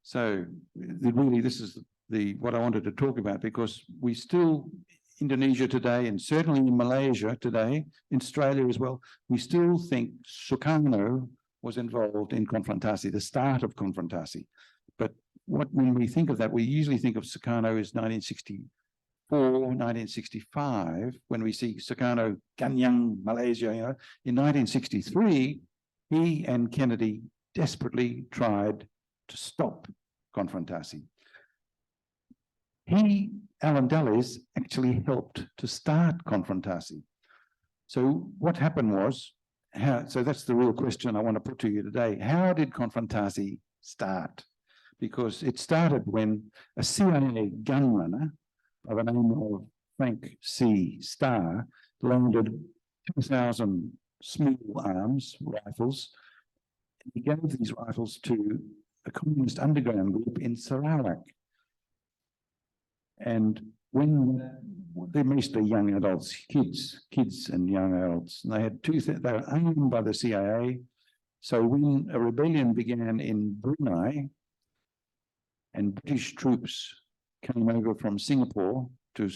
So really, this is what I wanted to talk about, because we still, Indonesia today, and certainly in Malaysia today, in Australia as well, we still think Sukarno was involved in confrontasi, the start of confrontasi. But when we think of that, we usually think of Sukarno as 1964, 1965, when we see Sukarno, Ganyang, Malaysia, you know. In 1963, he and Kennedy desperately tried to stop confrontasi. Alan Dulles, actually helped to start confrontasi. So what happened was, so that's the real question I want to put to you today. How did confrontasi start? Because it started when a CIA gunrunner by the name of Frank C. Starr landed 2,000 small arms rifles. He gave these rifles to a communist underground group in Sarawak. And when they're mostly young adults, kids and young adults, and they had they were owned by the CIA. So when a rebellion began in Brunei, and British troops came over from Singapore to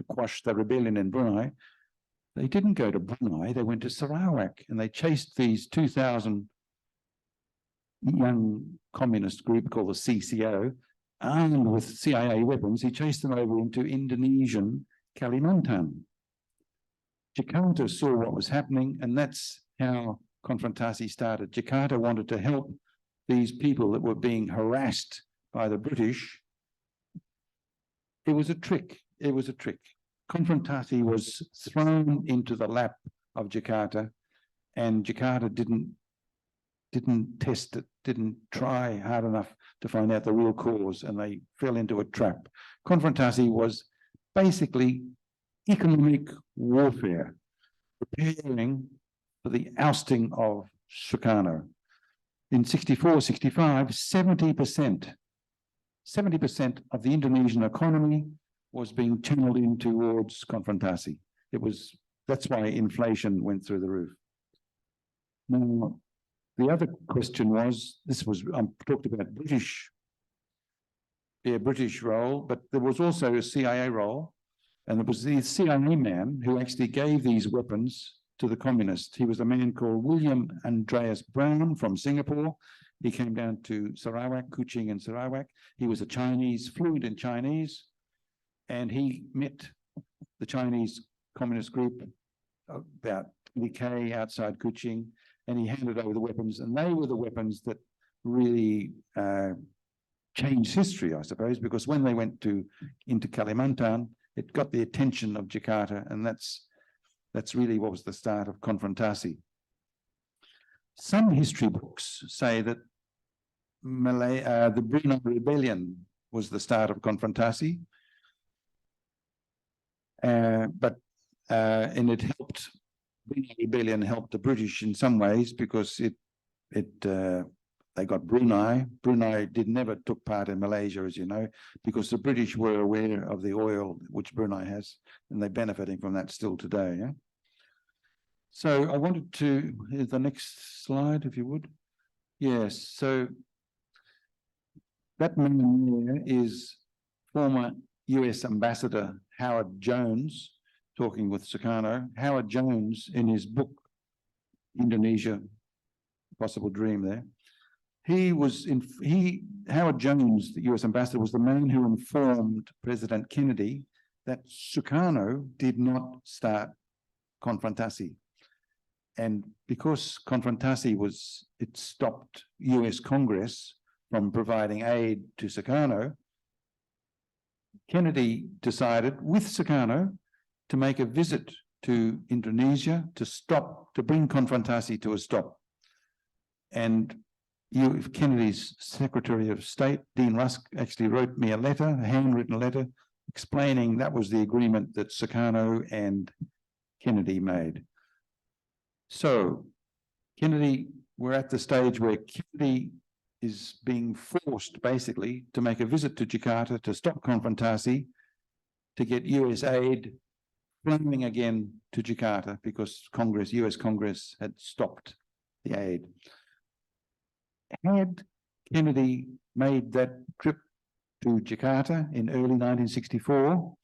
quash the rebellion in Brunei, they didn't go to Brunei, they went to Sarawak, and they chased these 2,000 young communist group called the CCO, armed with CIA weapons. He chased them over into Indonesian Kalimantan. Jakarta saw what was happening, and that's how confrontasi started. Jakarta wanted to help these people that were being harassed by the British. It was a trick. It was a trick. Confrontasi was thrown into the lap of Jakarta, and Jakarta didn't test it, didn't try hard enough to find out the real cause, and they fell into a trap. Confrontasi was basically economic warfare, preparing for the ousting of Sukarno. In 64, 65, 70% of the Indonesian economy was being channeled in towards confrontasi. That's why inflation went through the roof. Now, the other question was, I talked about British role, but there was also a CIA role, and it was the CIA man who actually gave these weapons to the communists. He was a man called William Andreas Brown from Singapore. He came down to Sarawak, Kuching and Sarawak. He was a Chinese, fluent in Chinese, and he met the Chinese communist group about 20k outside Kuching, and he handed over the weapons, and they were the weapons that really changed history, I suppose, because when they went into Kalimantan, it got the attention of Jakarta, and that's really what was the start of confrontasi. Some history books say that the Brunei Rebellion was the start of confrontasi, and it helped. Brunei Rebellion helped the British in some ways because they got Brunei. Brunei never took part in Malaysia, as you know, because the British were aware of the oil which Brunei has, and they're benefiting from that still today. Yeah? So I wanted to, the next slide, if you would. Yes, so that man there is former US Ambassador Howard Jones, talking with Sukarno. Howard Jones, in his book, Indonesia, Possible Dream there, Howard Jones, the US ambassador, was the man who informed President Kennedy that Sukarno did not start Konfrontasi. And because Konfrontasi it stopped US Congress from providing aid to Sukarno, Kennedy decided with Sukarno to make a visit to Indonesia to bring Konfrontasi to a stop. And Kennedy's Secretary of State, Dean Rusk, actually wrote me a letter, a handwritten letter, explaining that was the agreement that Sukarno and Kennedy made. So Kennedy, we're at the stage where Kennedy is being forced basically to make a visit to Jakarta to stop Konfrontasi, to get US aid flowing again to Jakarta because US Congress had stopped the aid. Had Kennedy made that trip to Jakarta in early 1964,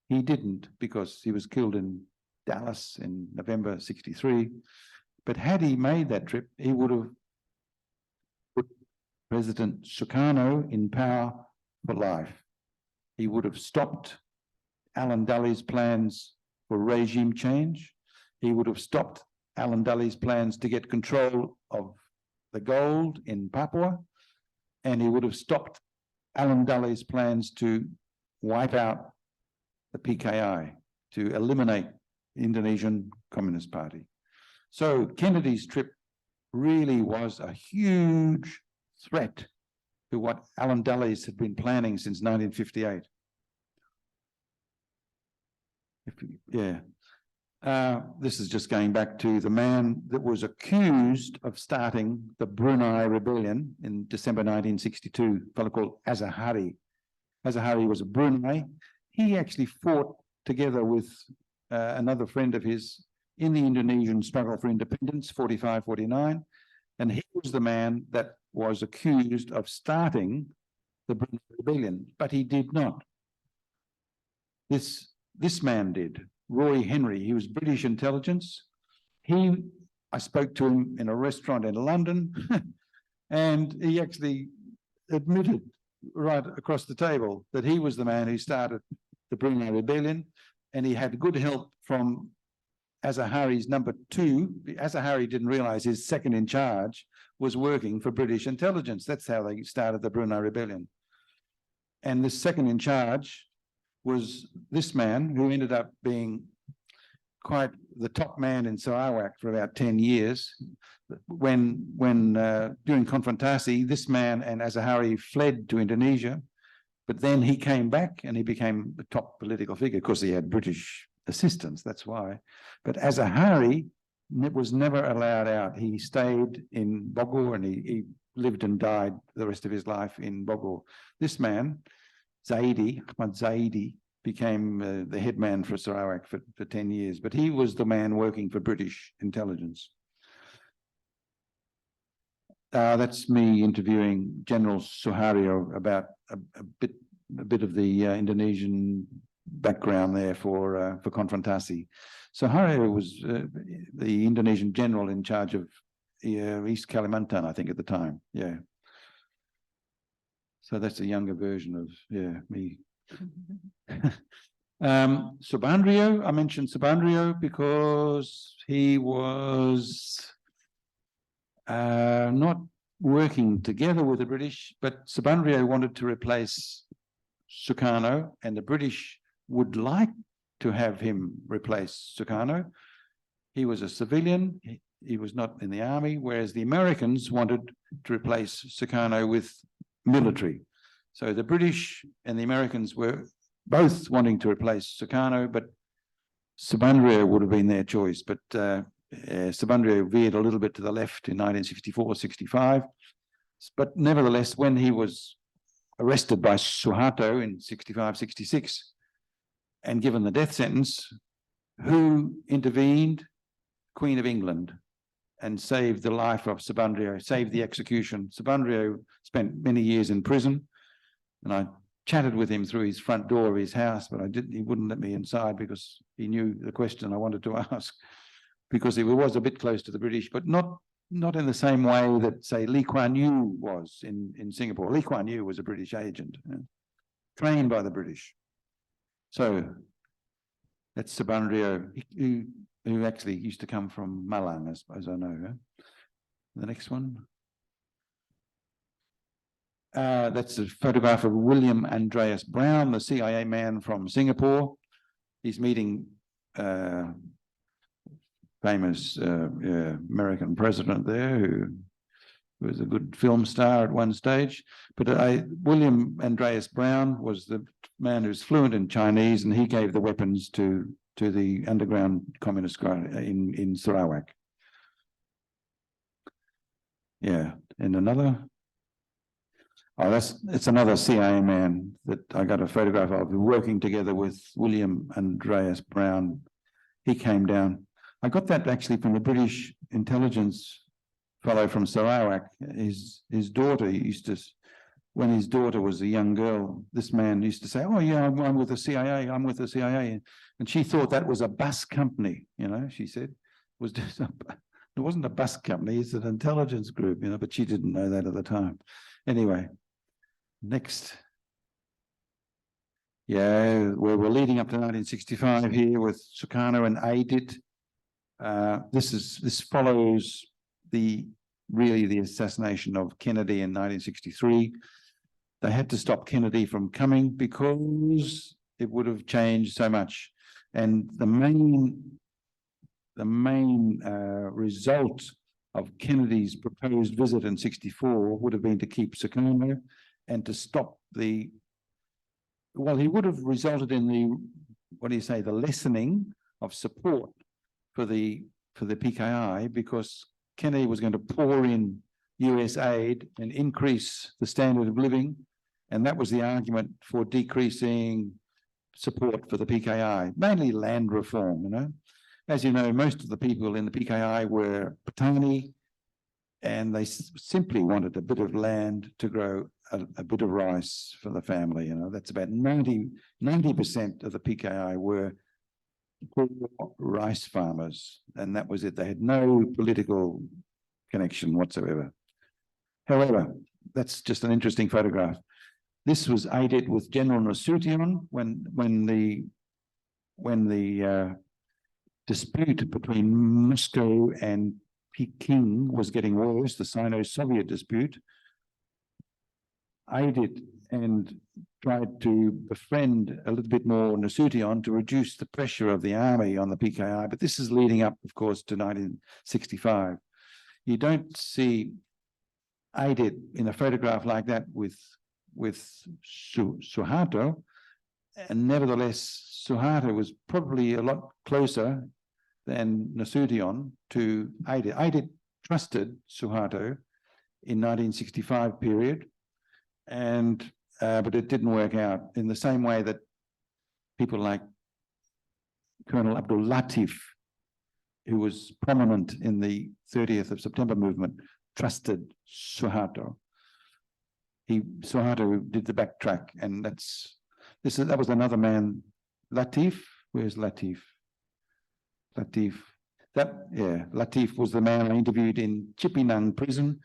he didn't because he was killed in Dallas in November 63. But had he made that trip, he would have put President Sukarno in power for life. He would have stopped Alan Dully's plans for regime change. He would have stopped Alan Dully's plans to get control of the gold in Papua, and he would have stopped Alan Dully's plans to wipe out the PKI, to eliminate the Indonesian Communist Party. So Kennedy's trip really was a huge threat to what Alan Dulles had been planning since 1958. This is just going back to the man that was accused of starting the Brunei Rebellion in December 1962, a fellow called Azahari. Azahari was a Brunei. He actually fought together with another friend of his in the Indonesian struggle for independence, 45-49, and he was the man that was accused of starting the Brunei Rebellion, but he did not. This man did. Roy Henry, he was British intelligence. I spoke to him in a restaurant in London, and he actually admitted right across the table that he was the man who started the Brunei Rebellion, and he had good help from Azahari's number 2. Azahari didn't realize his second in charge was working for British intelligence. That's how they started the Brunei Rebellion. And the second in charge was this man who ended up being quite the top man in Sarawak for about 10 years. When during Konfrontasi, this man and Azahari fled to Indonesia, but then he came back and he became the top political figure because he had British assistance, that's why. But Azahari was never allowed out. He stayed in Bogor and he lived and died the rest of his life in Bogor. This man, Zaidi, Ahmad Zaidi, became the head man for Sarawak for 10 years, but he was the man working for British intelligence. That's me interviewing General Suharyo about a bit of the Indonesian background there for Konfrontasi. Suharyo was the Indonesian general in charge of East Kalimantan, I think, at the time. Yeah. So that's a younger version of me. Subandrio, I mentioned Subandrio because he was not working together with the British, but Subandrio wanted to replace Sukarno, and the British would like to have him replace Sukarno. He was a civilian, he was not in the army, whereas the Americans wanted to replace Sukarno with military. So the British and the Americans were both wanting to replace Sukarno, but Subandrio would have been their choice. But Subandrio veered a little bit to the left in 1964-65. But nevertheless, when he was arrested by Suharto in 65-66 and given the death sentence, who intervened? Queen of England, and saved the life of Subandrio, saved the execution. Subandrio spent many years in prison, and I chatted with him through his front door of his house, but he wouldn't let me inside because he knew the question I wanted to ask, because he was a bit close to the British, but not in the same way that, say, Lee Kuan Yew was in Singapore. Lee Kuan Yew was a British agent, trained by the British. So that's Subandrio, who actually used to come from Malang, as I know. Huh? The next one. That's a photograph of William Andreas Brown, the CIA man from Singapore. He's meeting famous American president there who was a good film star at one stage. But William Andreas Brown was the man who's fluent in Chinese, and he gave the weapons to the underground communist in Sarawak. Yeah, and another. Oh, it's another CIA man that I got a photograph of working together with William Andreas Brown. He came down. I got that actually from the British intelligence fellow from Sarawak. His daughter used to, when his daughter was a young girl, this man used to say, "Oh yeah, I'm with the CIA. I'm with the CIA," and she thought that was a bus company. You know, she said it wasn't a bus company. It's an intelligence group. You know, but she didn't know that at the time. Anyway. Next. Yeah, we're leading up to 1965 here with Sukarno and AIDIT. This follows the assassination of Kennedy in 1963. They had to stop Kennedy from coming because it would have changed so much. And the main result of Kennedy's proposed visit in 1964 would have been to keep Sukarno and to stop he would have resulted in the lessening of support for the PKI, because Kennedy was going to pour in US aid and increase the standard of living, and that was the argument for decreasing support for the PKI, mainly land reform, you know. As you know, most of the people in the PKI were Patani, and they simply wanted a bit of land to grow a bit of rice for the family. You know, that's about 90% of the PKI were poor rice farmers, and that was it. They had no political connection whatsoever. However, that's just an interesting photograph. This was AIDIT with General Nasution when the dispute between Moscow and Peking was getting worse, the Sino-Soviet dispute. AIDIT and tried to befriend a little bit more Nasution to reduce the pressure of the army on the PKI, but this is leading up, of course, to 1965. You don't see AIDIT in a photograph like that with Suharto, and nevertheless, Suharto was probably a lot closer than Nasution to AIDIT. AIDIT trusted Suharto in 1965 period, and but it didn't work out in the same way that people like Colonel Abdul Latif, who was prominent in the 30th of September movement, trusted Suharto. Suharto did the backtrack, and that was another man, Latif. Where's Latif? Latif Latif was the man I interviewed in Chipinang prison.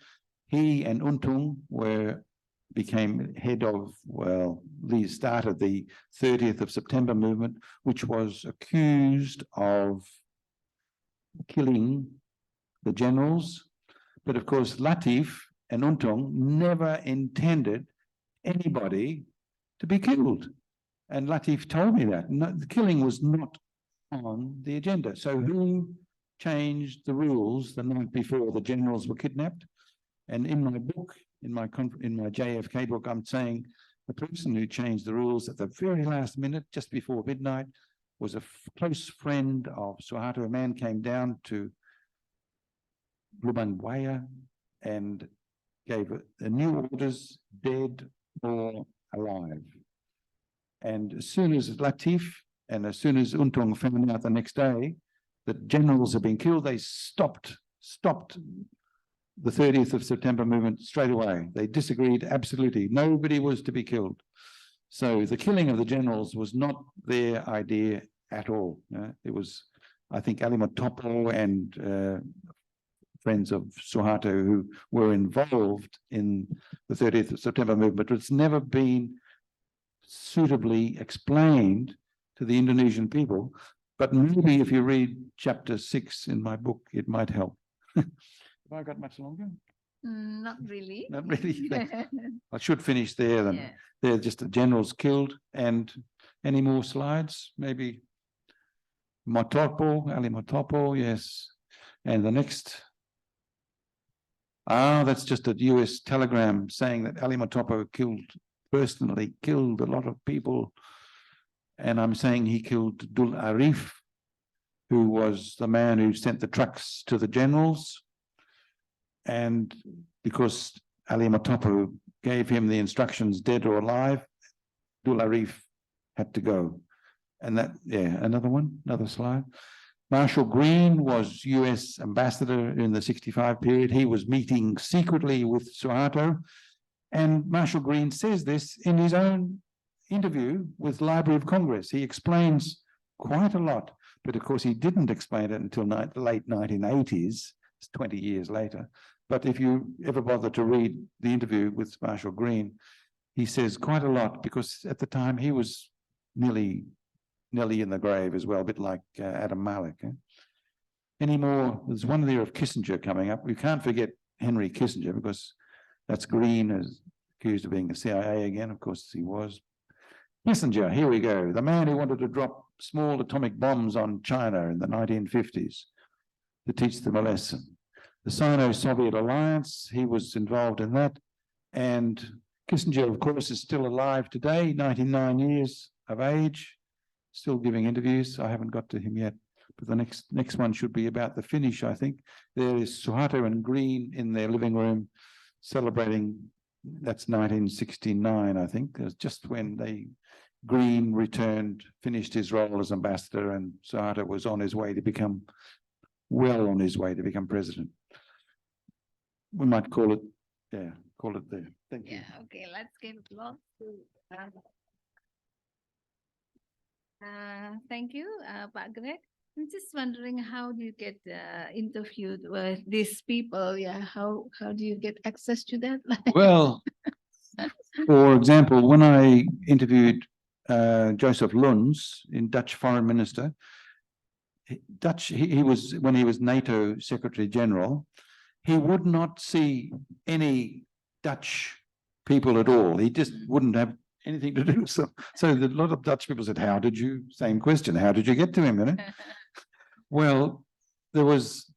He and Untung became head of, started the 30th of September movement, which was accused of killing the generals. But of course, Latif and Untung never intended anybody to be killed. And Latif told me that. No, the killing was not on the agenda. So who changed the rules the night before the generals were kidnapped? And in my book, in my JFK book, I'm saying the person who changed the rules at the very last minute, just before midnight, was a close friend of Suharto. A man came down to Lubang Buaya and gave new orders, dead or alive. And as soon as Latif and as soon as Untung found out the next day that generals had been killed, they stopped the 30th of September movement straight away. They disagreed absolutely. Nobody was to be killed. So the killing of the generals was not their idea at all. It was, I think, Ali Matopo and friends of Suharto who were involved in the 30th of September movement. It's never been suitably explained to the Indonesian people. But maybe if you read chapter 6 in my book, it might help. Have I got much longer? Not really. Not really. I should finish there then. Yeah. They're just the generals killed. And any more slides? Maybe Matopo, Ali Matopo, yes. And the next. That's just a US telegram saying that Ali Matopo personally killed a lot of people. And I'm saying he killed Dul Arif, who was the man who sent the trucks to the generals. And because Ali Matopo gave him the instructions, dead or alive, Dul Arif had to go. And that, yeah, another slide. Marshall Green was US ambassador in the 65 period. He was meeting secretly with Suharto. And Marshall Green says this in his own interview with Library of Congress. He explains quite a lot, but of course he didn't explain it until the late 1980s, 20 years later. But if you ever bother to read the interview with Marshall Green, he says quite a lot, because at the time he was nearly in the grave as well, a bit like Adam Malik. Any more? There's one there of Kissinger coming up. We can't forget Henry Kissinger, because that's Green is accused of being the CIA again. Of course he was. Kissinger, here we go. The man who wanted to drop small atomic bombs on China in the 1950s to teach them a lesson. The Sino-Soviet alliance, he was involved in that. And Kissinger, of course, is still alive today, 99 years of age, still giving interviews. I haven't got to him yet, but the next one should be about the finish, I think. There is Suharto and Green in their living room celebrating, that's 1969, I think. It was just when Green returned, finished his role as ambassador, and Suharto was on his way to become president. We might call it there. Thank you. Yeah, okay, let's give applause to thank you, Pak Greg. I'm just wondering, how do you get interviewed with these people? Yeah, how do you get access to that? Well, for example, when I interviewed Joseph Luns, Dutch foreign minister, he was, when he was NATO Secretary General, he would not see any Dutch people at all. He just wouldn't have anything to do. So a lot of Dutch people said, same question, how did you get to him? You know? Well, there was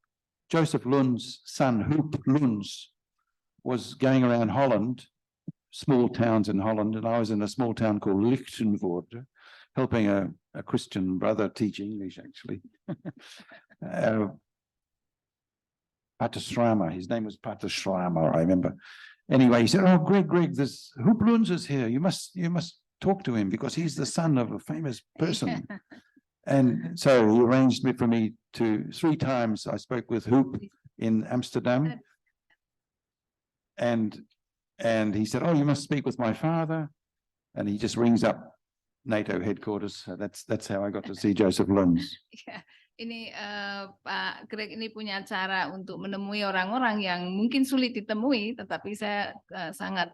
Joseph Luns' son, Huub Luns, was going around Holland, small towns in Holland, and I was in a small town called Lichtenvoorde, helping a Christian brother teach English, actually. Pater Schramer, his name was Pater Schramer, I remember. Anyway, he said, "Oh, Greg, this Huub Luns is here. You must talk to him, because he's the son of a famous person." And so he arranged for me to 3 times. I spoke with Huub in Amsterdam, and he said, "Oh, you must speak with my father," and he just rings up NATO headquarters. So that's how I got to see Joseph Luns. Yeah. Ini Pak Greg ini punya cara untuk menemui orang-orang yang mungkin sulit ditemui, tetapi saya sangat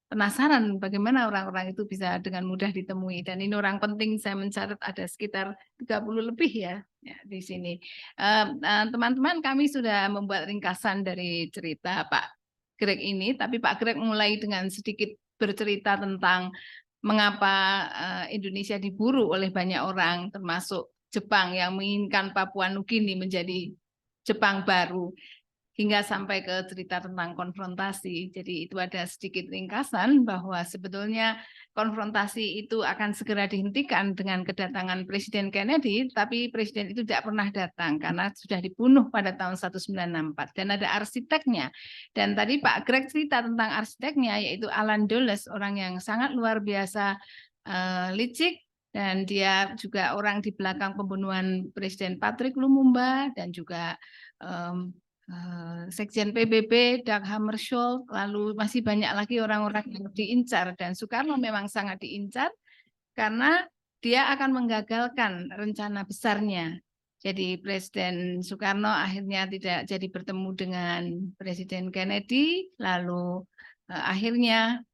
penasaran bagaimana orang-orang itu bisa dengan mudah ditemui. Dan ini orang penting, saya mencatat ada sekitar 30 lebih ya di sini. Teman-teman, kami sudah membuat ringkasan dari cerita Pak Greg ini, tapi Pak Greg mulai dengan sedikit bercerita tentang mengapa Indonesia diburu oleh banyak orang, termasuk Jepang yang menginginkan Papua Nugini menjadi Jepang baru, hingga sampai ke cerita tentang konfrontasi. Jadi itu ada sedikit ringkasan bahwa sebetulnya konfrontasi itu akan segera dihentikan dengan kedatangan Presiden Kennedy, tapi Presiden itu tidak pernah datang karena sudah dibunuh pada tahun 1964, dan ada arsiteknya. Dan tadi Pak Greg cerita tentang arsiteknya, yaitu Alan Dulles, orang yang sangat luar biasa licik, dan dia juga orang di belakang pembunuhan Presiden Patrick Lumumba, dan juga Sekjen PBB Dag Hammarskjöld, lalu masih banyak lagi orang-orang yang diincar, dan Soekarno memang sangat diincar karena dia akan menggagalkan rencana besarnya. Jadi Presiden Soekarno akhirnya tidak jadi bertemu dengan Presiden Kennedy, lalu akhirnya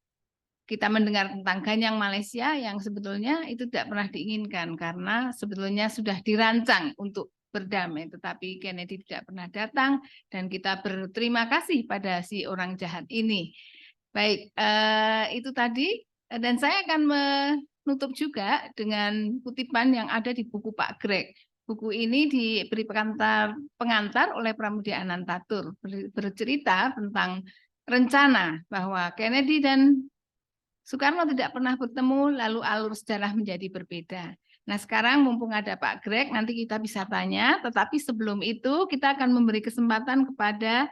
kita mendengar tentang Ganyang Malaysia yang sebetulnya itu tidak pernah diinginkan karena sebetulnya sudah dirancang untuk berdamai, tetapi Kennedy tidak pernah datang dan kita berterima kasih pada si orang jahat ini. Baik, itu tadi dan saya akan menutup juga dengan kutipan yang ada di buku Pak Greg. Buku ini diberi pengantar oleh Pramudia Anantatur, bercerita tentang rencana bahwa Kennedy dan Soekarno tidak pernah bertemu, lalu alur sejarah menjadi berbeda. Nah, sekarang mumpung ada Pak Greg, nanti kita bisa tanya, tetapi sebelum itu kita akan memberi kesempatan kepada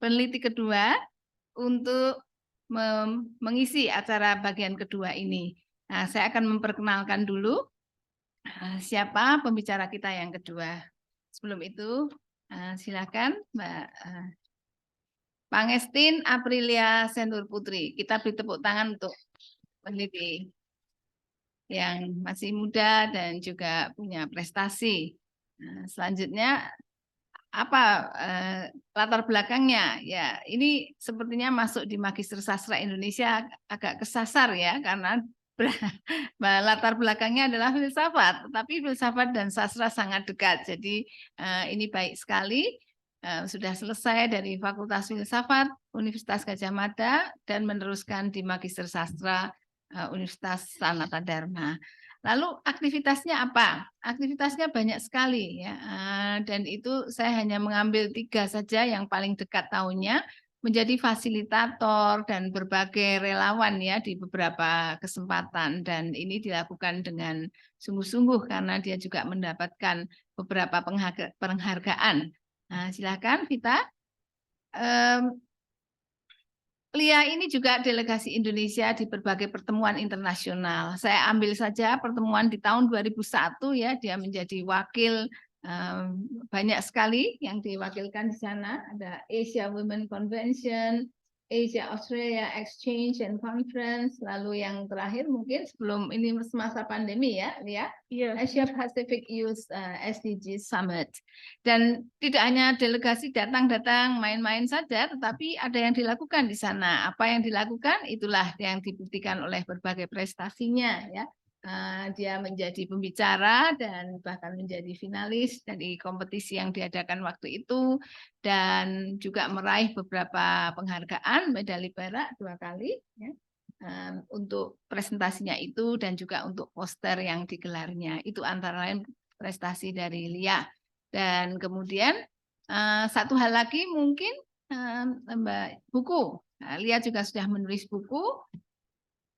peneliti kedua untuk mengisi acara bagian kedua ini. Nah, saya akan memperkenalkan dulu siapa pembicara kita yang kedua. Sebelum itu, silakan Mbak Pangestin Aprilia Sendur Putri. Kita beri tepuk tangan untuk peneliti yang masih muda dan juga punya prestasi. Nah, selanjutnya apa latar belakangnya? Ya, ini sepertinya masuk di Magister Sastra Indonesia agak kesasar ya, karena latar belakangnya adalah filsafat, tetapi filsafat dan sastra sangat dekat. Jadi ini baik sekali. Sudah selesai dari Fakultas Filsafat Universitas Gadjah Mada dan meneruskan di Magister Sastra Universitas Sanata Dharma. Lalu aktivitasnya apa? Aktivitasnya banyak sekali ya, dan itu saya hanya mengambil 3 saja yang paling dekat tahunnya, menjadi fasilitator dan berbagai relawan ya di beberapa kesempatan, dan ini dilakukan dengan sungguh-sungguh karena dia juga mendapatkan beberapa penghargaan. Nah, silakan Vita. Lia ini juga delegasi Indonesia di berbagai pertemuan internasional. Saya ambil saja pertemuan di tahun 2001 ya, dia menjadi wakil banyak sekali yang diwakilkan di sana. Ada Asia Women Convention, Asia Australia Exchange and Conference, lalu yang terakhir mungkin sebelum ini semasa pandemi ya, Lia, Asia Pacific Youth SDG Summit. Dan tidak hanya delegasi datang-datang main-main saja, tetapi ada yang dilakukan di sana. Apa yang dilakukan itulah yang dibuktikan oleh berbagai prestasinya ya. Dia menjadi pembicara dan bahkan menjadi finalis dari kompetisi yang diadakan waktu itu, dan juga meraih beberapa penghargaan, medali perak 2 kali ya, untuk presentasinya itu dan juga untuk poster yang digelarnya. Itu antara lain prestasi dari Lia. Dan kemudian satu hal lagi mungkin Mbak, buku. Lia juga sudah menulis buku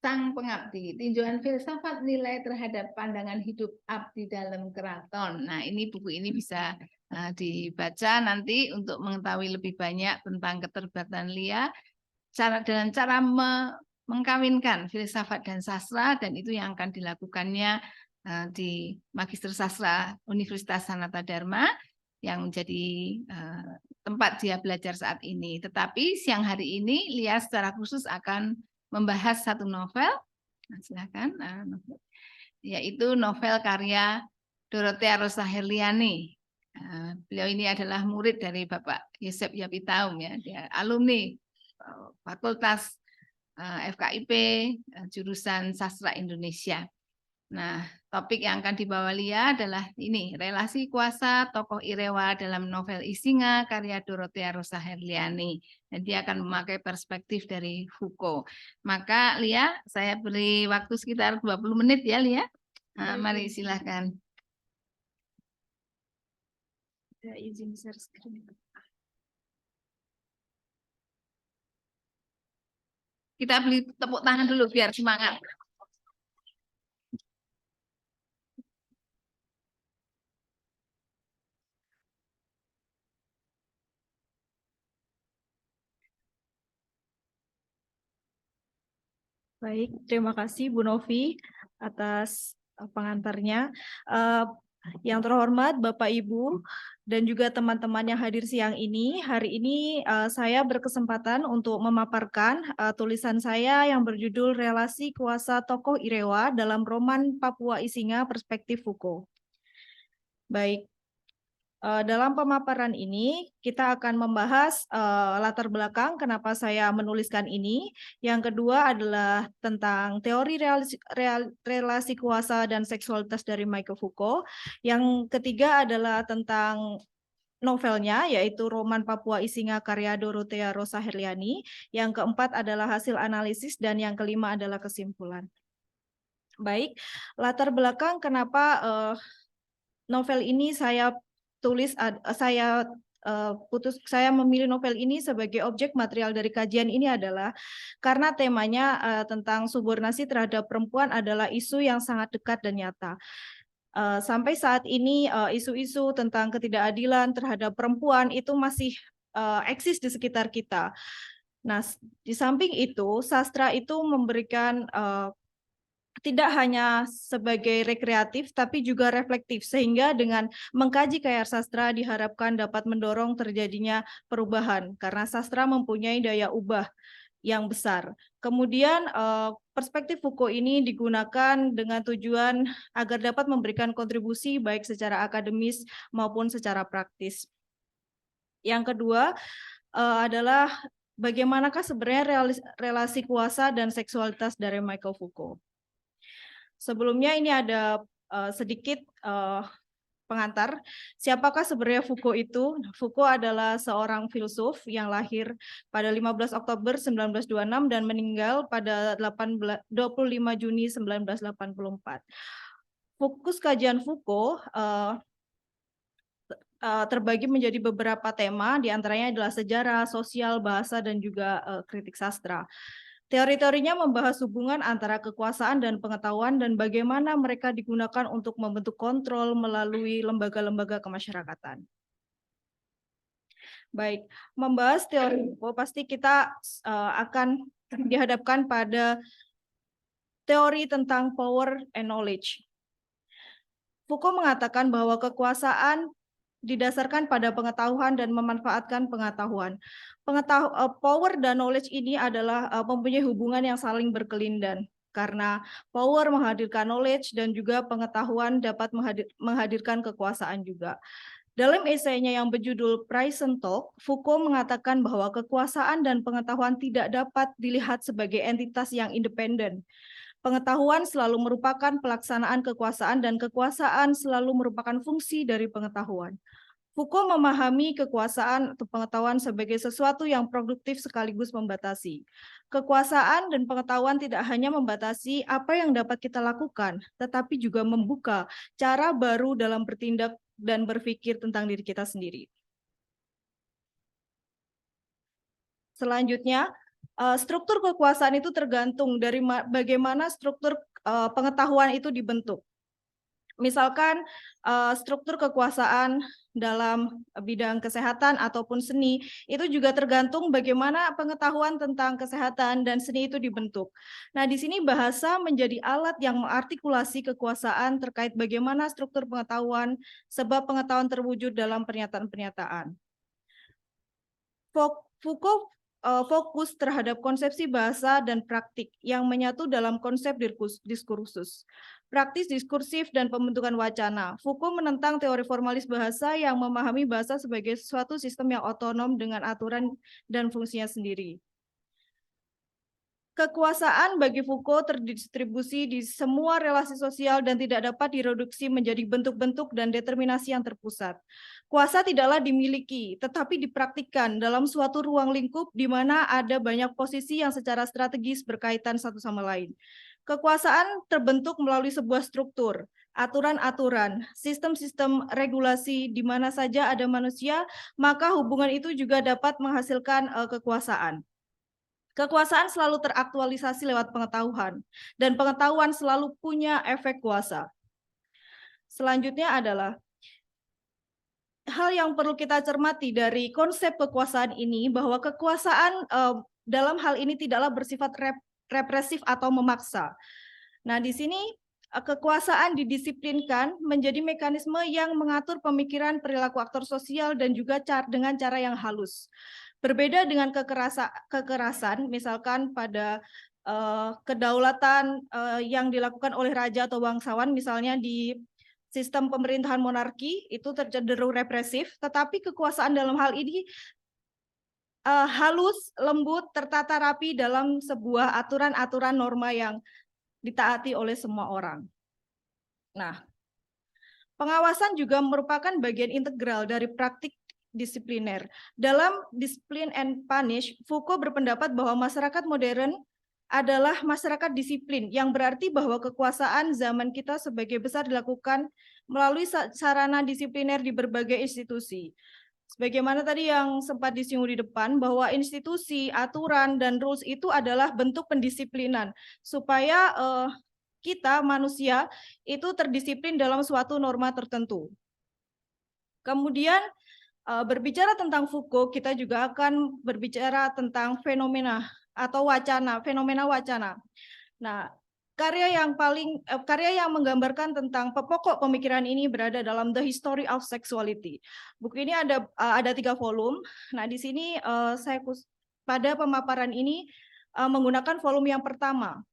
Sang Pengabdi, Tinjauan Filsafat Nilai Terhadap Pandangan Hidup Abdi Dalam Keraton. Nah, ini buku ini bisa dibaca nanti untuk mengetahui lebih banyak tentang keterlibatan Lia dengan cara mengkawinkan filsafat dan sastra, dan itu yang akan dilakukannya di Magister Sastra Universitas Sanata Dharma yang menjadi tempat dia belajar saat ini. Tetapi siang hari ini Lia secara khusus akan membahas satu novel, silakan, yaitu novel karya Dorothea Rosa Herliani. Beliau ini adalah murid dari Bapak Yosep Yapitaum ya, dia alumni Fakultas FKIP jurusan Sastra Indonesia. Nah, topik yang akan dibawa Lia adalah ini, relasi kuasa tokoh Irewa dalam novel Isinga karya Dorothea Rosa Herliani. Dan dia akan memakai perspektif dari Foucault. Maka Lia, saya beri waktu sekitar 20 menit ya Lia. Mari silakan. Saya izin share screen. Kita beri tepuk tangan dulu biar semangat. Baik, terima kasih Bu Novi atas pengantarnya. Yang terhormat Bapak Ibu dan juga teman-teman yang hadir siang ini, hari ini saya berkesempatan untuk memaparkan tulisan saya yang berjudul Relasi Kuasa Tokoh Irewa dalam roman Papua Isinga Perspektif Foucault. Baik. Dalam pemaparan ini, kita akan membahas latar belakang kenapa saya menuliskan ini. Yang kedua adalah tentang teori relasi kuasa dan seksualitas dari Michael Foucault. Yang ketiga adalah tentang novelnya, yaitu Roman Papua Isinga karya Dorothea Rosa Herliani. Yang keempat adalah hasil analisis, dan yang kelima adalah kesimpulan. Baik, latar belakang kenapa novel ini saya tulis, saya memilih novel ini sebagai objek material dari kajian ini adalah karena temanya tentang subordinasi terhadap perempuan adalah isu yang sangat dekat dan nyata. Sampai saat ini isu-isu tentang ketidakadilan terhadap perempuan itu masih eksis di sekitar kita. Nah, di samping itu, sastra itu memberikan tidak hanya sebagai rekreatif, tapi juga reflektif, sehingga dengan mengkaji karya sastra diharapkan dapat mendorong terjadinya perubahan, karena sastra mempunyai daya ubah yang besar. Kemudian perspektif Foucault ini digunakan dengan tujuan agar dapat memberikan kontribusi baik secara akademis maupun secara praktis. Yang kedua adalah bagaimanakah sebenarnya relasi kuasa dan seksualitas dari Michael Foucault. Sebelumnya ini ada sedikit pengantar. Siapakah sebenarnya Foucault itu? Foucault adalah seorang filsuf yang lahir pada 15 Oktober 1926 dan meninggal pada 25 Juni 1984. Fokus kajian Foucault terbagi menjadi beberapa tema, diantaranya adalah sejarah, sosial, bahasa, dan juga kritik sastra. Teori-teorinya membahas hubungan antara kekuasaan dan pengetahuan dan bagaimana mereka digunakan untuk membentuk kontrol melalui lembaga-lembaga kemasyarakatan. Baik, membahas teori Foucault, pasti kita akan dihadapkan pada teori tentang power and knowledge. Foucault mengatakan bahwa kekuasaan didasarkan pada pengetahuan dan memanfaatkan pengetahuan. Power dan knowledge ini adalah mempunyai hubungan yang saling berkelindan. Karena power menghadirkan knowledge dan juga pengetahuan dapat menghadirkan kekuasaan juga. Dalam esainya yang berjudul Price and Talk, Foucault mengatakan bahwa kekuasaan dan pengetahuan tidak dapat dilihat sebagai entitas yang independen. Pengetahuan selalu merupakan pelaksanaan kekuasaan dan kekuasaan selalu merupakan fungsi dari pengetahuan. Foucault memahami kekuasaan atau pengetahuan sebagai sesuatu yang produktif sekaligus membatasi. Kekuasaan dan pengetahuan tidak hanya membatasi apa yang dapat kita lakukan, tetapi juga membuka cara baru dalam bertindak dan berpikir tentang diri kita sendiri. Selanjutnya, struktur kekuasaan itu tergantung dari bagaimana struktur pengetahuan itu dibentuk. Misalkan struktur kekuasaan dalam bidang kesehatan ataupun seni itu juga tergantung bagaimana pengetahuan tentang kesehatan dan seni itu dibentuk. Nah, di sini bahasa menjadi alat yang mengartikulasi kekuasaan terkait bagaimana struktur pengetahuan, sebab pengetahuan terwujud dalam pernyataan-pernyataan. Foucault fokus terhadap konsepsi bahasa dan praktik yang menyatu dalam konsep diskursus. Praktis diskursif dan pembentukan wacana. Foucault menentang teori formalis bahasa yang memahami bahasa sebagai suatu sistem yang otonom dengan aturan dan fungsinya sendiri. Kekuasaan bagi Foucault terdistribusi di semua relasi sosial dan tidak dapat direduksi menjadi bentuk-bentuk dan determinasi yang terpusat. Kuasa tidaklah dimiliki, tetapi dipraktikkan dalam suatu ruang lingkup di mana ada banyak posisi yang secara strategis berkaitan satu sama lain. Kekuasaan terbentuk melalui sebuah struktur, aturan-aturan, sistem-sistem regulasi di mana saja ada manusia, maka hubungan itu juga dapat menghasilkan kekuasaan. Kekuasaan selalu teraktualisasi lewat pengetahuan, dan pengetahuan selalu punya efek kuasa. Selanjutnya adalah hal yang perlu kita cermati dari konsep kekuasaan ini, bahwa kekuasaan dalam hal ini tidaklah bersifat represif atau memaksa. Nah, di sini kekuasaan didisiplinkan menjadi mekanisme yang mengatur pemikiran perilaku aktor sosial dan juga dengan cara yang halus. Berbeda dengan kekerasan, misalkan pada kedaulatan yang dilakukan oleh raja atau bangsawan, misalnya di sistem pemerintahan monarki itu cenderung represif, tetapi kekuasaan dalam hal ini halus, lembut, tertata rapi dalam sebuah aturan-aturan norma yang ditaati oleh semua orang. Nah, pengawasan juga merupakan bagian integral dari praktik disipliner. Dalam Discipline and Punish, Foucault berpendapat bahwa masyarakat modern adalah masyarakat disiplin, yang berarti bahwa kekuasaan zaman kita sebagai besar dilakukan melalui sarana disipliner di berbagai institusi. Sebagaimana tadi yang sempat disinggung di depan, bahwa institusi, aturan, dan rules itu adalah bentuk pendisiplinan, supaya kita manusia itu terdisiplin dalam suatu norma tertentu. Kemudian berbicara tentang Foucault, kita juga akan berbicara tentang fenomena atau wacana, fenomena wacana. Nah, karya yang menggambarkan tentang pokok pemikiran ini berada dalam The History of Sexuality. Buku ini ada 3 volume. Nah, di sini saya pada pemaparan ini menggunakan volume yang pertama.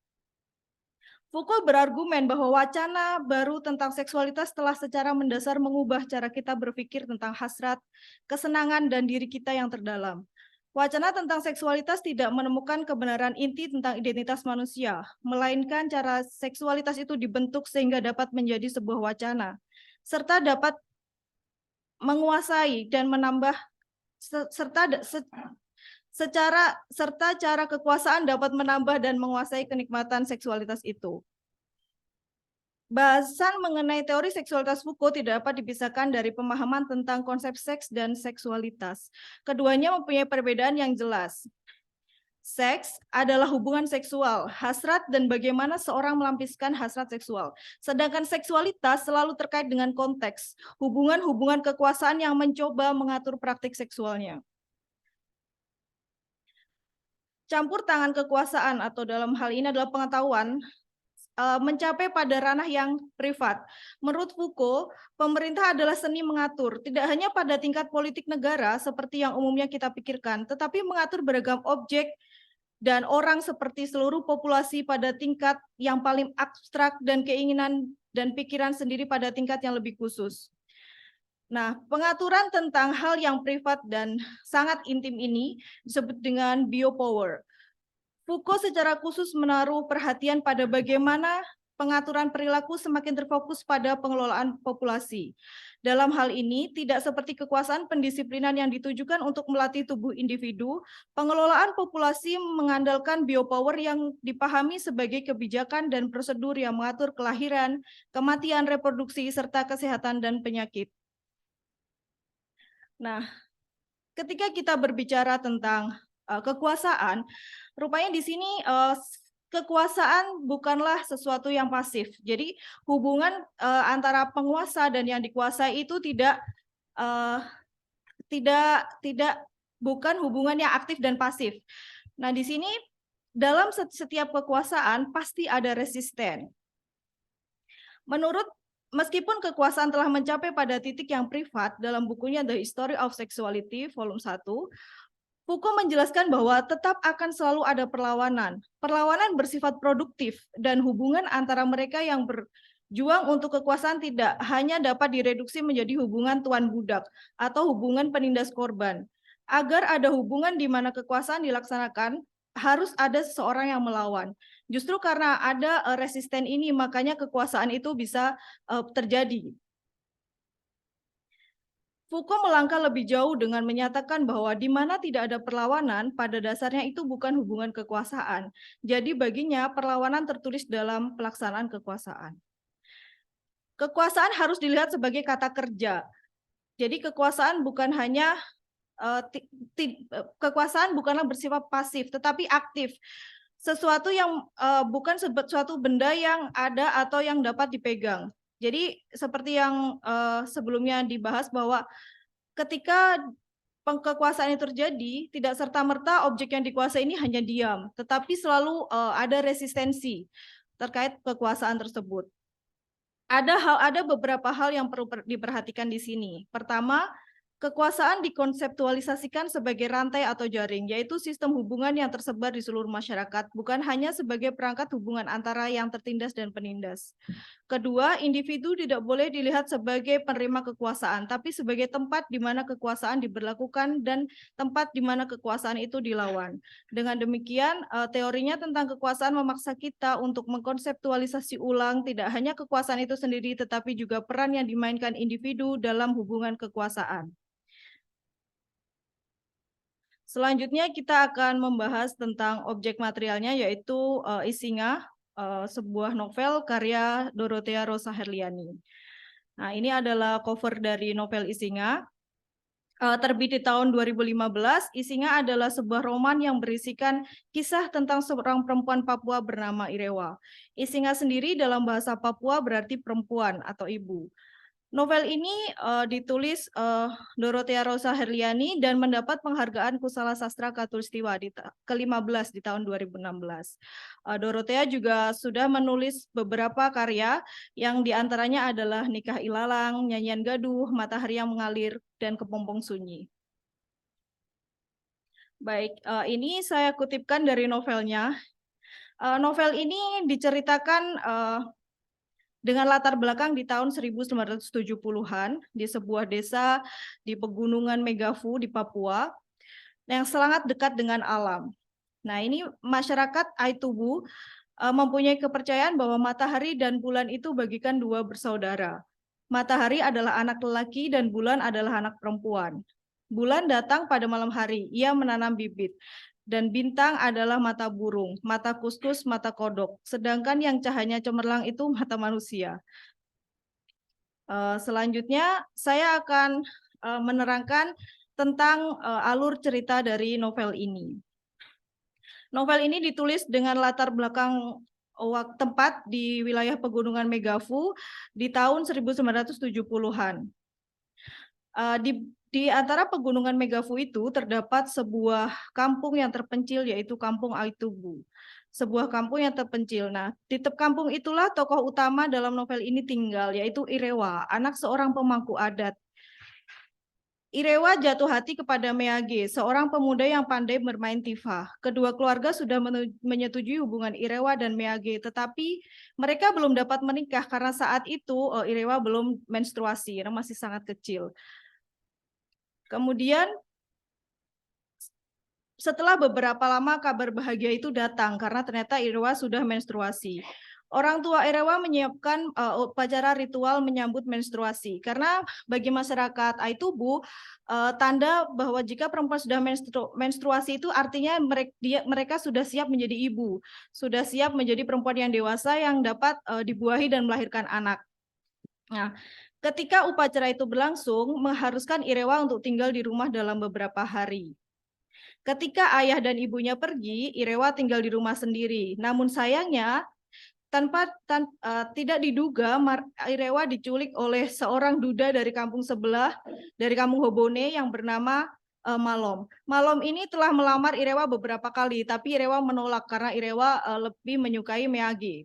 Foucault berargumen bahwa wacana baru tentang seksualitas telah secara mendasar mengubah cara kita berpikir tentang hasrat, kesenangan, dan diri kita yang terdalam. Wacana tentang seksualitas tidak menemukan kebenaran inti tentang identitas manusia, melainkan cara seksualitas itu dibentuk sehingga dapat menjadi sebuah wacana, serta dapat menguasai dan menambah serta cara kekuasaan dapat menambah dan menguasai kenikmatan seksualitas itu. Bahasan mengenai teori seksualitas Foucault tidak dapat dipisahkan dari pemahaman tentang konsep seks dan seksualitas. Keduanya mempunyai perbedaan yang jelas. Seks adalah hubungan seksual, hasrat, dan bagaimana seorang melampiaskan hasrat seksual. Sedangkan seksualitas selalu terkait dengan konteks, hubungan-hubungan kekuasaan yang mencoba mengatur praktik seksualnya. Campur tangan kekuasaan atau dalam hal ini adalah pengetahuan mencapai pada ranah yang privat. Menurut Foucault, pemerintah adalah seni mengatur, tidak hanya pada tingkat politik negara seperti yang umumnya kita pikirkan, tetapi mengatur beragam objek dan orang seperti seluruh populasi pada tingkat yang paling abstrak dan keinginan dan pikiran sendiri pada tingkat yang lebih khusus. Nah, pengaturan tentang hal yang privat dan sangat intim ini disebut dengan biopower. Foucault secara khusus menaruh perhatian pada bagaimana pengaturan perilaku semakin terfokus pada pengelolaan populasi. Dalam hal ini, tidak seperti kekuasaan pendisiplinan yang ditujukan untuk melatih tubuh individu, pengelolaan populasi mengandalkan biopower yang dipahami sebagai kebijakan dan prosedur yang mengatur kelahiran, kematian, reproduksi, serta kesehatan dan penyakit. Nah, ketika kita berbicara tentang kekuasaan, rupanya di sini kekuasaan bukanlah sesuatu yang pasif. Jadi hubungan antara penguasa dan yang dikuasai itu bukan hubungan yang aktif dan pasif. Nah, di sini dalam setiap kekuasaan pasti ada resisten. Meskipun kekuasaan telah mencapai pada titik yang privat dalam bukunya The History of Sexuality, volume 1, Foucault menjelaskan bahwa tetap akan selalu ada perlawanan. Perlawanan bersifat produktif dan hubungan antara mereka yang berjuang untuk kekuasaan tidak hanya dapat direduksi menjadi hubungan tuan budak atau hubungan penindas korban. Agar ada hubungan di mana kekuasaan dilaksanakan, harus ada seseorang yang melawan. Justru karena ada resisten ini, makanya kekuasaan itu bisa terjadi. Foucault melangkah lebih jauh dengan menyatakan bahwa di mana tidak ada perlawanan, pada dasarnya itu bukan hubungan kekuasaan. Jadi baginya perlawanan tertulis dalam pelaksanaan kekuasaan. Kekuasaan harus dilihat sebagai kata kerja. Jadi kekuasaan bukan hanya kekuasaan bukanlah bersifat pasif, tetapi aktif. Sesuatu yang bukan suatu benda yang ada atau yang dapat dipegang. Jadi seperti yang sebelumnya dibahas bahwa ketika kekuasaan itu terjadi, tidak serta-merta objek yang dikuasai ini hanya diam, tetapi selalu ada resistensi terkait kekuasaan tersebut. Ada beberapa hal yang perlu diperhatikan di sini. Pertama, Kekuasaan dikonseptualisasikan sebagai rantai atau jaring, yaitu sistem hubungan yang tersebar di seluruh masyarakat, bukan hanya sebagai perangkat hubungan antara yang tertindas dan penindas. Kedua, individu tidak boleh dilihat sebagai penerima kekuasaan, tapi sebagai tempat di mana kekuasaan diberlakukan dan tempat di mana kekuasaan itu dilawan. Dengan demikian, teorinya tentang kekuasaan memaksa kita untuk mengkonseptualisasi ulang tidak hanya kekuasaan itu sendiri, tetapi juga peran yang dimainkan individu dalam hubungan kekuasaan. Selanjutnya kita akan membahas tentang objek materialnya, yaitu Isinga, sebuah novel karya Dorothea Rosa Herliani. Nah, ini adalah cover dari novel Isinga. Terbit di tahun 2015, Isinga adalah sebuah roman yang berisikan kisah tentang seorang perempuan Papua bernama Irewa. Isinga sendiri dalam bahasa Papua berarti perempuan atau ibu. Novel ini ditulis Dorothea Rosa Herliani dan mendapat penghargaan Kusala Sastra Katulistiwa ke-15 di tahun 2016. Dorothea juga sudah menulis beberapa karya yang diantaranya adalah Nikah Ilalang, Nyanyian Gaduh, Matahari yang Mengalir, dan Kepompong Sunyi. Baik, ini saya kutipkan dari novelnya. Novel ini diceritakan dengan latar belakang di tahun 1970-an di sebuah desa di pegunungan Megafu di Papua yang sangat dekat dengan alam. Nah, ini masyarakat Aitubu mempunyai kepercayaan bahwa matahari dan bulan itu bagikan dua bersaudara. Matahari adalah anak lelaki dan bulan adalah anak perempuan. Bulan datang pada malam hari, ia menanam bibit. Dan bintang adalah mata burung, mata kuskus, mata kodok. Sedangkan yang cahayanya cemerlang itu mata manusia. Selanjutnya saya akan menerangkan tentang alur cerita dari novel ini. Novel ini ditulis dengan latar belakang tempat di wilayah pegunungan Megafu di tahun 1970-an. Di antara pegunungan Megafu itu terdapat sebuah kampung yang terpencil, yaitu Kampung Aitubu. Sebuah kampung yang terpencil. Nah, di kampung itulah tokoh utama dalam novel ini tinggal, yaitu Irewa, anak seorang pemangku adat. Irewa jatuh hati kepada Meage, seorang pemuda yang pandai bermain tifa. Kedua keluarga sudah menyetujui hubungan Irewa dan Meage, tetapi mereka belum dapat menikah karena saat itu Irewa belum menstruasi, masih sangat kecil. Kemudian setelah beberapa lama kabar bahagia itu datang karena ternyata Irewa sudah menstruasi. Orang tua Irewa menyiapkan upacara ritual menyambut menstruasi karena bagi masyarakat Aitubu tanda bahwa jika perempuan sudah menstruasi itu artinya mereka sudah siap menjadi ibu, sudah siap menjadi perempuan yang dewasa yang dapat dibuahi dan melahirkan anak. Nah, ketika upacara itu berlangsung, mengharuskan Irewa untuk tinggal di rumah dalam beberapa hari. Ketika ayah dan ibunya pergi, Irewa tinggal di rumah sendiri. Namun sayangnya, tidak diduga, Irewa diculik oleh seorang duda dari kampung sebelah, dari kampung Hobone yang bernama Malom. Malom ini telah melamar Irewa beberapa kali, tapi Irewa menolak karena Irewa lebih menyukai Meage.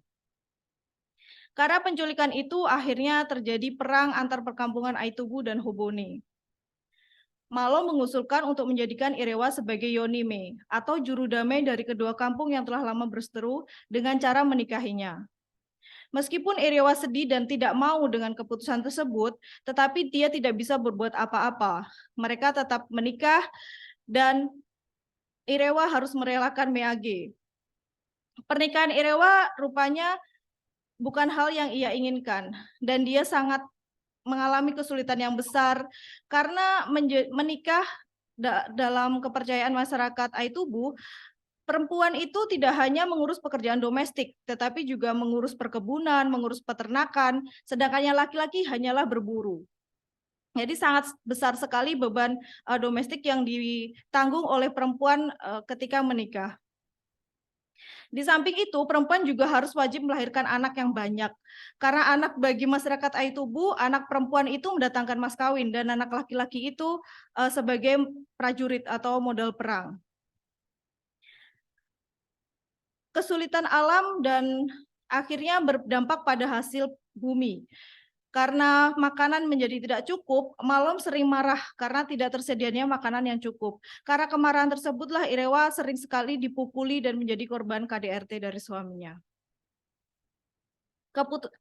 Karena penculikan itu akhirnya terjadi perang antar perkampungan Aitubu dan Hobone. Malo mengusulkan untuk menjadikan Irewa sebagai Yonime atau juru damai dari kedua kampung yang telah lama berseteru dengan cara menikahinya. Meskipun Irewa sedih dan tidak mau dengan keputusan tersebut, tetapi dia tidak bisa berbuat apa-apa. Mereka tetap menikah dan Irewa harus merelakan Meage. Pernikahan Irewa rupanya bukan hal yang ia inginkan, dan dia sangat mengalami kesulitan yang besar karena menikah dalam kepercayaan masyarakat Aitubu, perempuan itu tidak hanya mengurus pekerjaan domestik, tetapi juga mengurus perkebunan, mengurus peternakan, sedangkan yang laki-laki hanyalah berburu. Jadi sangat besar sekali beban domestik yang ditanggung oleh perempuan ketika menikah. Di samping itu, perempuan juga harus wajib melahirkan anak yang banyak. Karena anak bagi masyarakat Aitubu, anak perempuan itu mendatangkan mas kawin, dan anak laki-laki itu sebagai prajurit atau modal perang. Kesulitan alam dan akhirnya berdampak pada hasil bumi. Karena makanan menjadi tidak cukup, Malom sering marah karena tidak tersedianya makanan yang cukup. Karena kemarahan tersebutlah Irewa sering sekali dipukuli dan menjadi korban KDRT dari suaminya.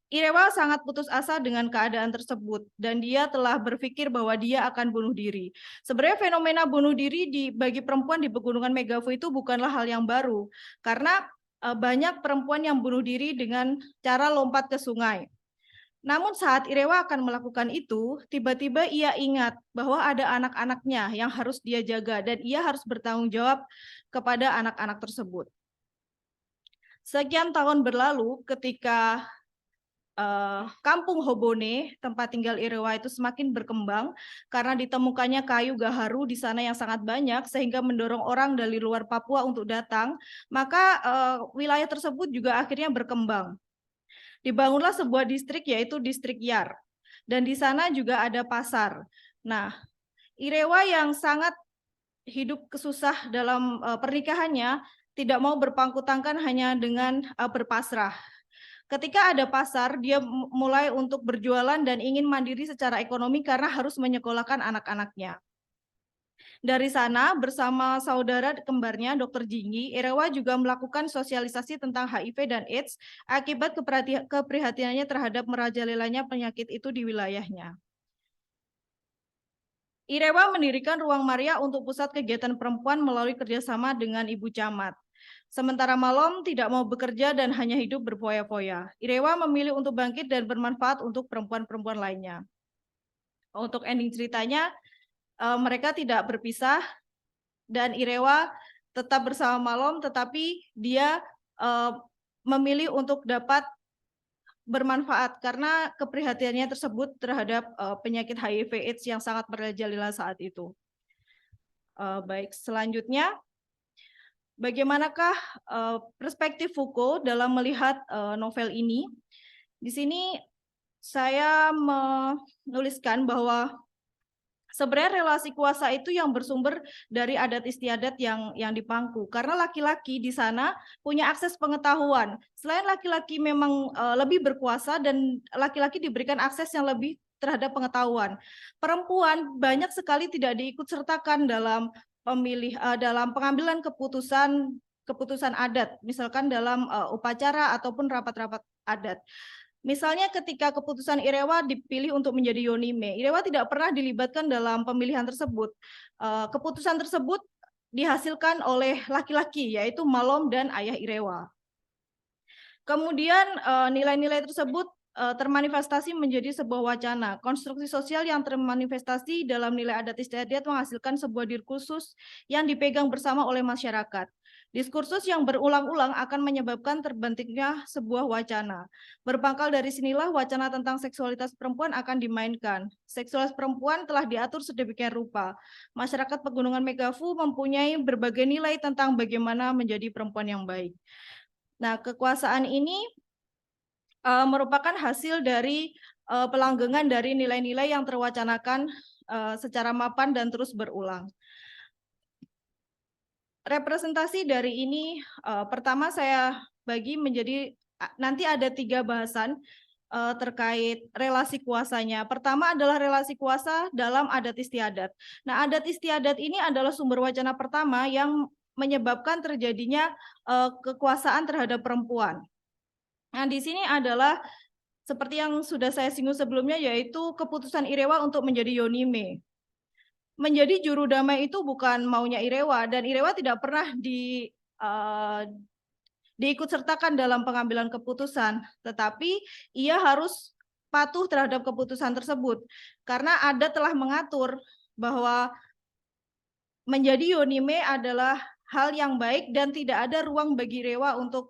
Irewa sangat putus asa dengan keadaan tersebut dan dia telah berpikir bahwa dia akan bunuh diri. Sebenarnya fenomena bunuh diri bagi perempuan di Pegunungan Megavu itu bukanlah hal yang baru, karena banyak perempuan yang bunuh diri dengan cara lompat ke sungai. Namun saat Irewa akan melakukan itu, tiba-tiba ia ingat bahwa ada anak-anaknya yang harus dia jaga dan ia harus bertanggung jawab kepada anak-anak tersebut. Sekian tahun berlalu ketika kampung Hobone, tempat tinggal Irewa itu semakin berkembang karena ditemukannya kayu gaharu di sana yang sangat banyak sehingga mendorong orang dari luar Papua untuk datang, maka wilayah tersebut juga akhirnya berkembang. Dibangunlah sebuah distrik yaitu distrik Yar. Dan di sana juga ada pasar. Nah, Irewa yang sangat hidup kesusah dalam pernikahannya tidak mau berpangku tangan hanya dengan berpasrah. Ketika ada pasar, dia mulai untuk berjualan dan ingin mandiri secara ekonomi karena harus menyekolahkan anak-anaknya. Dari sana, bersama saudara kembarnya, Dr. Jinggi, Irewa juga melakukan sosialisasi tentang HIV dan AIDS akibat keprihatinannya terhadap merajalelanya penyakit itu di wilayahnya. Irewa mendirikan Ruang Maria untuk pusat kegiatan perempuan melalui kerjasama dengan Ibu Camat. Sementara Malom tidak mau bekerja dan hanya hidup berfoya-foya. Irewa memilih untuk bangkit dan bermanfaat untuk perempuan-perempuan lainnya. Untuk ending ceritanya, mereka tidak berpisah dan Irewa tetap bersama Malom, tetapi dia memilih untuk dapat bermanfaat karena keprihatinannya tersebut terhadap penyakit HIV/AIDS yang sangat merajalela saat itu. Baik, selanjutnya, bagaimanakah perspektif Foucault dalam melihat novel ini? Di sini saya menuliskan bahwa sebenarnya relasi kuasa itu yang bersumber dari adat istiadat yang dipangku. Karena laki-laki di sana punya akses pengetahuan. Selain laki-laki memang lebih berkuasa dan laki-laki diberikan akses yang lebih terhadap pengetahuan. Perempuan banyak sekali tidak diikutsertakan dalam dalam pengambilan keputusan adat, misalkan dalam upacara ataupun rapat-rapat adat. Misalnya ketika keputusan Irewa dipilih untuk menjadi Yonime, Irewa tidak pernah dilibatkan dalam pemilihan tersebut. Keputusan tersebut dihasilkan oleh laki-laki, yaitu Malom dan ayah Irewa. Kemudian nilai-nilai tersebut termanifestasi menjadi sebuah wacana. Konstruksi sosial yang termanifestasi dalam nilai adat istiadat menghasilkan sebuah diskursus yang dipegang bersama oleh masyarakat. Diskursus yang berulang-ulang akan menyebabkan terbentuknya sebuah wacana. Berpangkal dari sinilah wacana tentang seksualitas perempuan akan dimainkan. Seksualitas perempuan telah diatur sedemikian rupa. Masyarakat Pegunungan Megavu mempunyai berbagai nilai tentang bagaimana menjadi perempuan yang baik. Nah, kekuasaan ini merupakan hasil dari pelanggengan dari nilai-nilai yang terwacanakan secara mapan dan terus berulang. Representasi dari ini pertama saya bagi menjadi nanti ada 3 bahasan terkait relasi kuasanya. Pertama adalah relasi kuasa dalam adat istiadat. Nah, adat istiadat ini adalah sumber wacana pertama yang menyebabkan terjadinya kekuasaan terhadap perempuan. Nah, di sini adalah seperti yang sudah saya singgung sebelumnya, yaitu keputusan Irewa untuk menjadi Yonime. Menjadi juru damai itu bukan maunya Irewa, dan Irewa tidak pernah diikutsertakan dalam pengambilan keputusan, tetapi ia harus patuh terhadap keputusan tersebut, karena adat telah mengatur bahwa menjadi Yonime adalah hal yang baik dan tidak ada ruang bagi Irewa untuk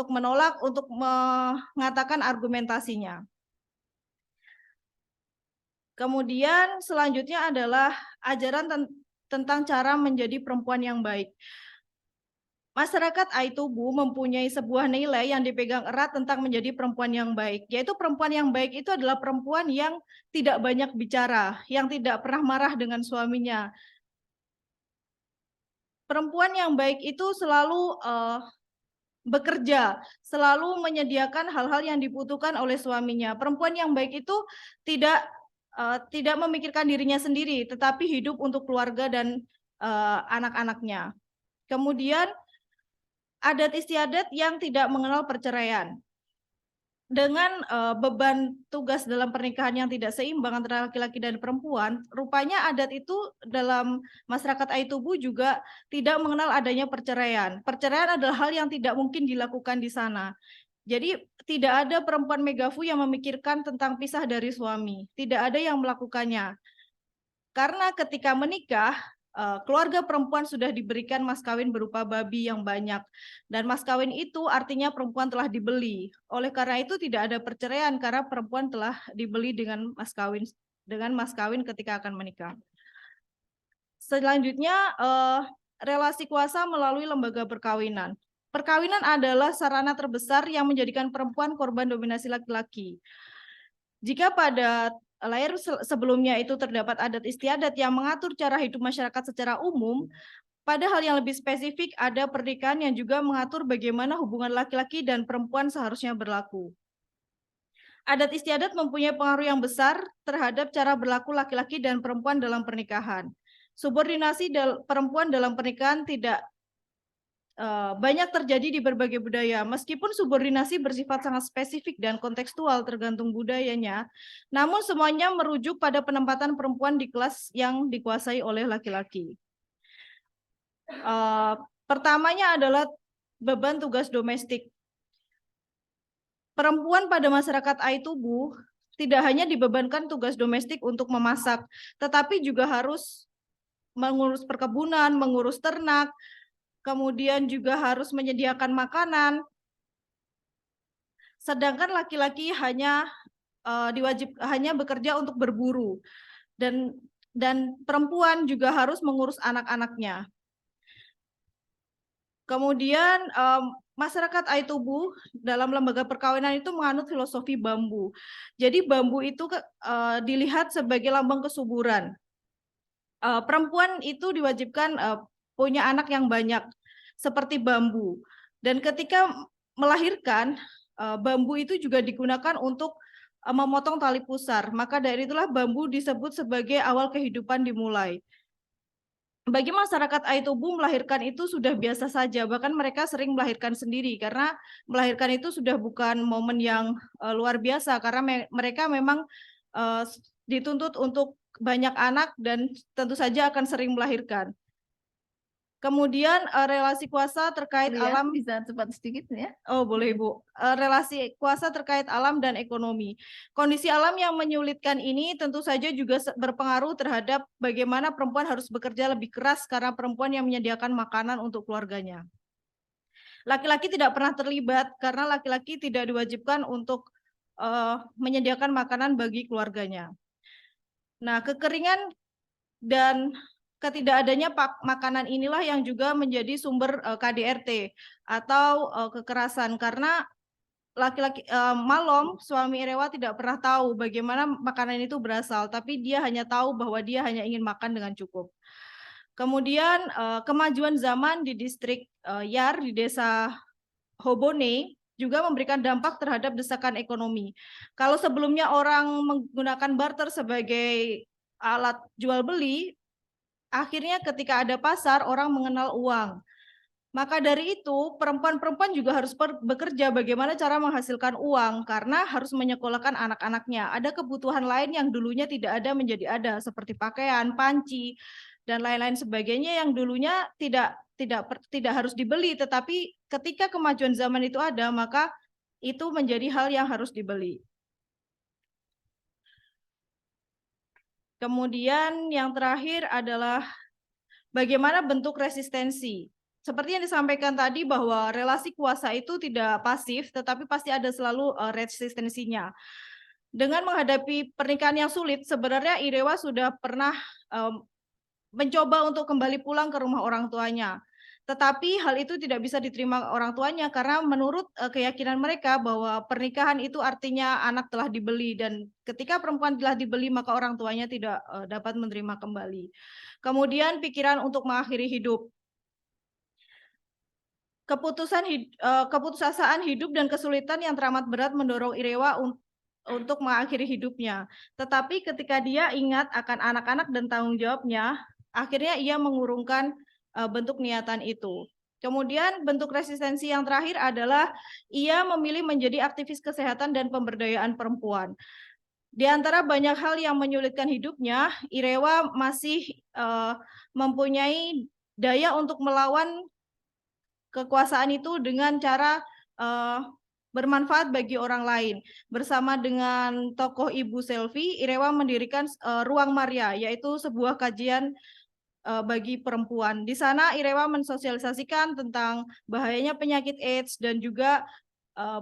menolak, untuk mengatakan argumentasinya. Kemudian selanjutnya adalah ajaran tentang cara menjadi perempuan yang baik. Masyarakat Aitubu mempunyai sebuah nilai yang dipegang erat tentang menjadi perempuan yang baik, yaitu perempuan yang baik itu adalah perempuan yang tidak banyak bicara, yang tidak pernah marah dengan suaminya. Perempuan yang baik itu selalu bekerja, selalu menyediakan hal-hal yang dibutuhkan oleh suaminya. Perempuan yang baik itu tidak memikirkan dirinya sendiri, tetapi hidup untuk keluarga dan anak-anaknya. Kemudian adat istiadat yang tidak mengenal perceraian. Dengan beban tugas dalam pernikahan yang tidak seimbang antara laki-laki dan perempuan, rupanya adat itu dalam masyarakat Aitubu juga tidak mengenal adanya perceraian. Perceraian adalah hal yang tidak mungkin dilakukan di sana. Jadi tidak ada perempuan Megafu yang memikirkan tentang pisah dari suami. Tidak ada yang melakukannya. Karena ketika menikah, keluarga perempuan sudah diberikan mas kawin berupa babi yang banyak. Dan mas kawin itu artinya perempuan telah dibeli. Oleh karena itu tidak ada perceraian karena perempuan telah dibeli dengan mas kawin ketika akan menikah. Selanjutnya, relasi kuasa melalui lembaga perkawinan. Perkawinan adalah sarana terbesar yang menjadikan perempuan korban dominasi laki-laki. Jika pada layar sebelumnya itu terdapat adat istiadat yang mengatur cara hidup masyarakat secara umum, pada hal yang lebih spesifik ada pernikahan yang juga mengatur bagaimana hubungan laki-laki dan perempuan seharusnya berlaku. Adat istiadat mempunyai pengaruh yang besar terhadap cara berlaku laki-laki dan perempuan dalam pernikahan. Subordinasi perempuan dalam pernikahan tidak banyak terjadi di berbagai budaya. Meskipun subordinasi bersifat sangat spesifik dan kontekstual tergantung budayanya, namun semuanya merujuk pada penempatan perempuan di kelas yang dikuasai oleh laki-laki. Pertamanya adalah beban tugas domestik. Perempuan pada masyarakat Aitubu tidak hanya dibebankan tugas domestik untuk memasak, tetapi juga harus mengurus perkebunan, mengurus ternak, kemudian juga harus menyediakan makanan. Sedangkan laki-laki hanya bekerja untuk berburu, dan perempuan juga harus mengurus anak-anaknya. Kemudian masyarakat Aitubu dalam lembaga perkawinan itu menganut filosofi bambu. Jadi bambu itu dilihat sebagai lambang kesuburan. Perempuan itu diwajibkan punya anak yang banyak seperti bambu. Dan ketika melahirkan, bambu itu juga digunakan untuk memotong tali pusar. Maka dari itulah bambu disebut sebagai awal kehidupan dimulai. Bagi masyarakat Aitubu melahirkan itu sudah biasa saja, bahkan mereka sering melahirkan sendiri karena melahirkan itu sudah bukan momen yang luar biasa karena mereka memang dituntut untuk banyak anak dan tentu saja akan sering melahirkan. Kemudian relasi kuasa terkait alam. Bisa cepat sedikit ya. Oh boleh Bu. Relasi kuasa terkait alam dan ekonomi. Kondisi alam yang menyulitkan ini tentu saja juga berpengaruh terhadap bagaimana perempuan harus bekerja lebih keras karena perempuan yang menyediakan makanan untuk keluarganya. Laki-laki tidak pernah terlibat karena laki-laki tidak diwajibkan untuk menyediakan makanan bagi keluarganya. Nah, kekeringan dan ketidakadanya makanan inilah yang juga menjadi sumber KDRT atau kekerasan karena laki-laki Malom, suami Irewa tidak pernah tahu bagaimana makanan itu berasal, tapi dia hanya tahu bahwa dia hanya ingin makan dengan cukup. Kemudian kemajuan zaman di distrik Yar di desa Hobone juga memberikan dampak terhadap desakan ekonomi. Kalau sebelumnya orang menggunakan barter sebagai alat jual beli, akhirnya ketika ada pasar orang mengenal uang. Maka dari itu perempuan-perempuan juga harus bekerja bagaimana cara menghasilkan uang karena harus menyekolahkan anak-anaknya. Ada kebutuhan lain yang dulunya tidak ada menjadi ada seperti pakaian, panci dan lain-lain sebagainya yang dulunya tidak harus dibeli, tetapi ketika kemajuan zaman itu ada maka itu menjadi hal yang harus dibeli. Kemudian yang terakhir adalah bagaimana bentuk resistensi. Seperti yang disampaikan tadi bahwa relasi kuasa itu tidak pasif, tetapi pasti ada selalu resistensinya. Dengan menghadapi pernikahan yang sulit, sebenarnya Irewa sudah pernah mencoba untuk kembali pulang ke rumah orang tuanya. Tetapi hal itu tidak bisa diterima orang tuanya karena menurut keyakinan mereka bahwa pernikahan itu artinya anak telah dibeli dan ketika perempuan telah dibeli maka orang tuanya tidak dapat menerima kembali. Kemudian pikiran untuk mengakhiri hidup. keputusasaan hidup dan kesulitan yang teramat berat mendorong Irewa untuk mengakhiri hidupnya. Tetapi ketika dia ingat akan anak-anak dan tanggung jawabnya, akhirnya ia mengurungkan bentuk niatan itu. Kemudian bentuk resistensi yang terakhir adalah ia memilih menjadi aktivis kesehatan dan pemberdayaan perempuan. Di antara banyak hal yang menyulitkan hidupnya, Irewa masih mempunyai daya untuk melawan kekuasaan itu dengan cara bermanfaat bagi orang lain. Bersama dengan tokoh Ibu Selvi, Irewa mendirikan Ruang Maria, yaitu sebuah kajian bagi perempuan. Di sana Irewa mensosialisasikan tentang bahayanya penyakit AIDS dan juga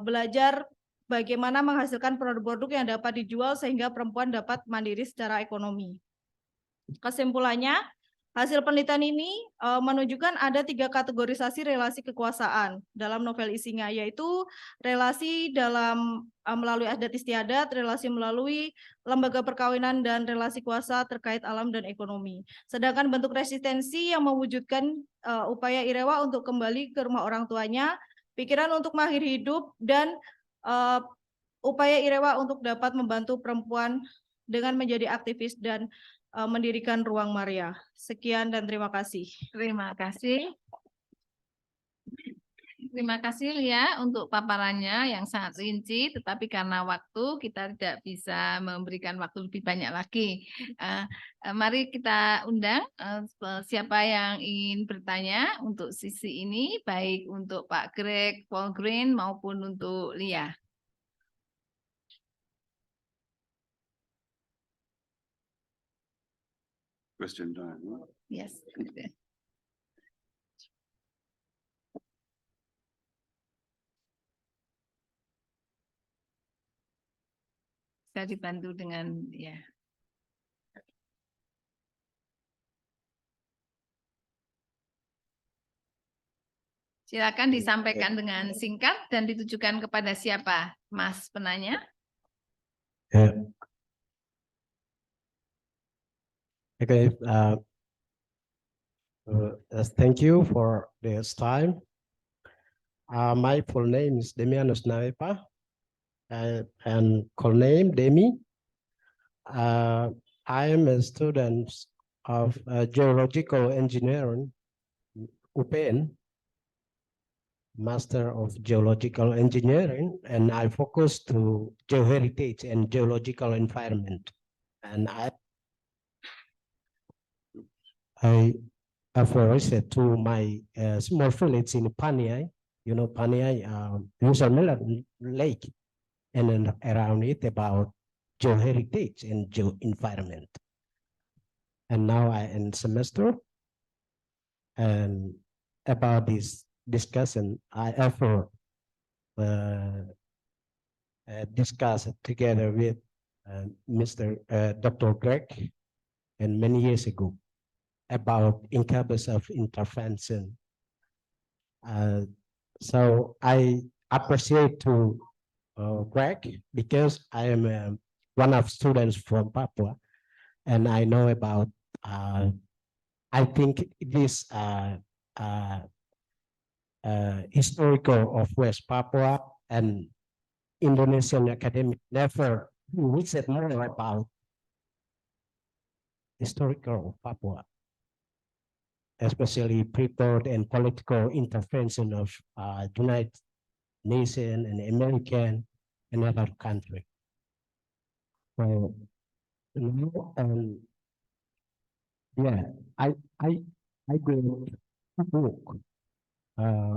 belajar bagaimana menghasilkan produk-produk yang dapat dijual sehingga perempuan dapat mandiri secara ekonomi. Kesimpulannya, hasil penelitian ini menunjukkan ada 3 kategorisasi relasi kekuasaan dalam novel Isinga, yaitu relasi dalam melalui adat istiadat, relasi melalui lembaga perkawinan, dan relasi kuasa terkait alam dan ekonomi. Sedangkan bentuk resistensi yang mewujudkan upaya Irewa untuk kembali ke rumah orang tuanya, pikiran untuk mengakhiri hidup, dan upaya Irewa untuk dapat membantu perempuan dengan menjadi aktivis dan mendirikan Ruang Maria. Sekian dan terima kasih. Terima kasih. Terima kasih Lia untuk paparannya yang sangat rinci, tetapi karena waktu kita tidak bisa memberikan waktu lebih banyak lagi. Mari kita undang siapa yang ingin bertanya untuk sisi ini, baik untuk Pak Greg Polgren maupun untuk Lia. Question time. Right? Yes. Bisa dibantu dengan ya. Silakan disampaikan dengan singkat dan ditujukan kepada siapa, Mas penanya? Okay, thank you for this time. My full name is Demianus Naepa, and call name Demi. I am a student of geological engineering, UPN, Master of Geological Engineering, and I focus to geoheritage and geological environment. And I referred to my small village in Paniai. You know, Paniai, Nusa Lake, and then around it about geoheritage and geo-environment. And now I am semester, and about this discussion, I ever discussed together with Mr. Dr. Greg, and many years ago, about incubus of intervention. So I appreciate to Greg because I am one of students from Papua, and I know about, I think this historical of West Papua, and Indonesian academic never said more about historical of Papua, especially prepared and political intervention of United Nations and American and other countries. So, yeah, I read a book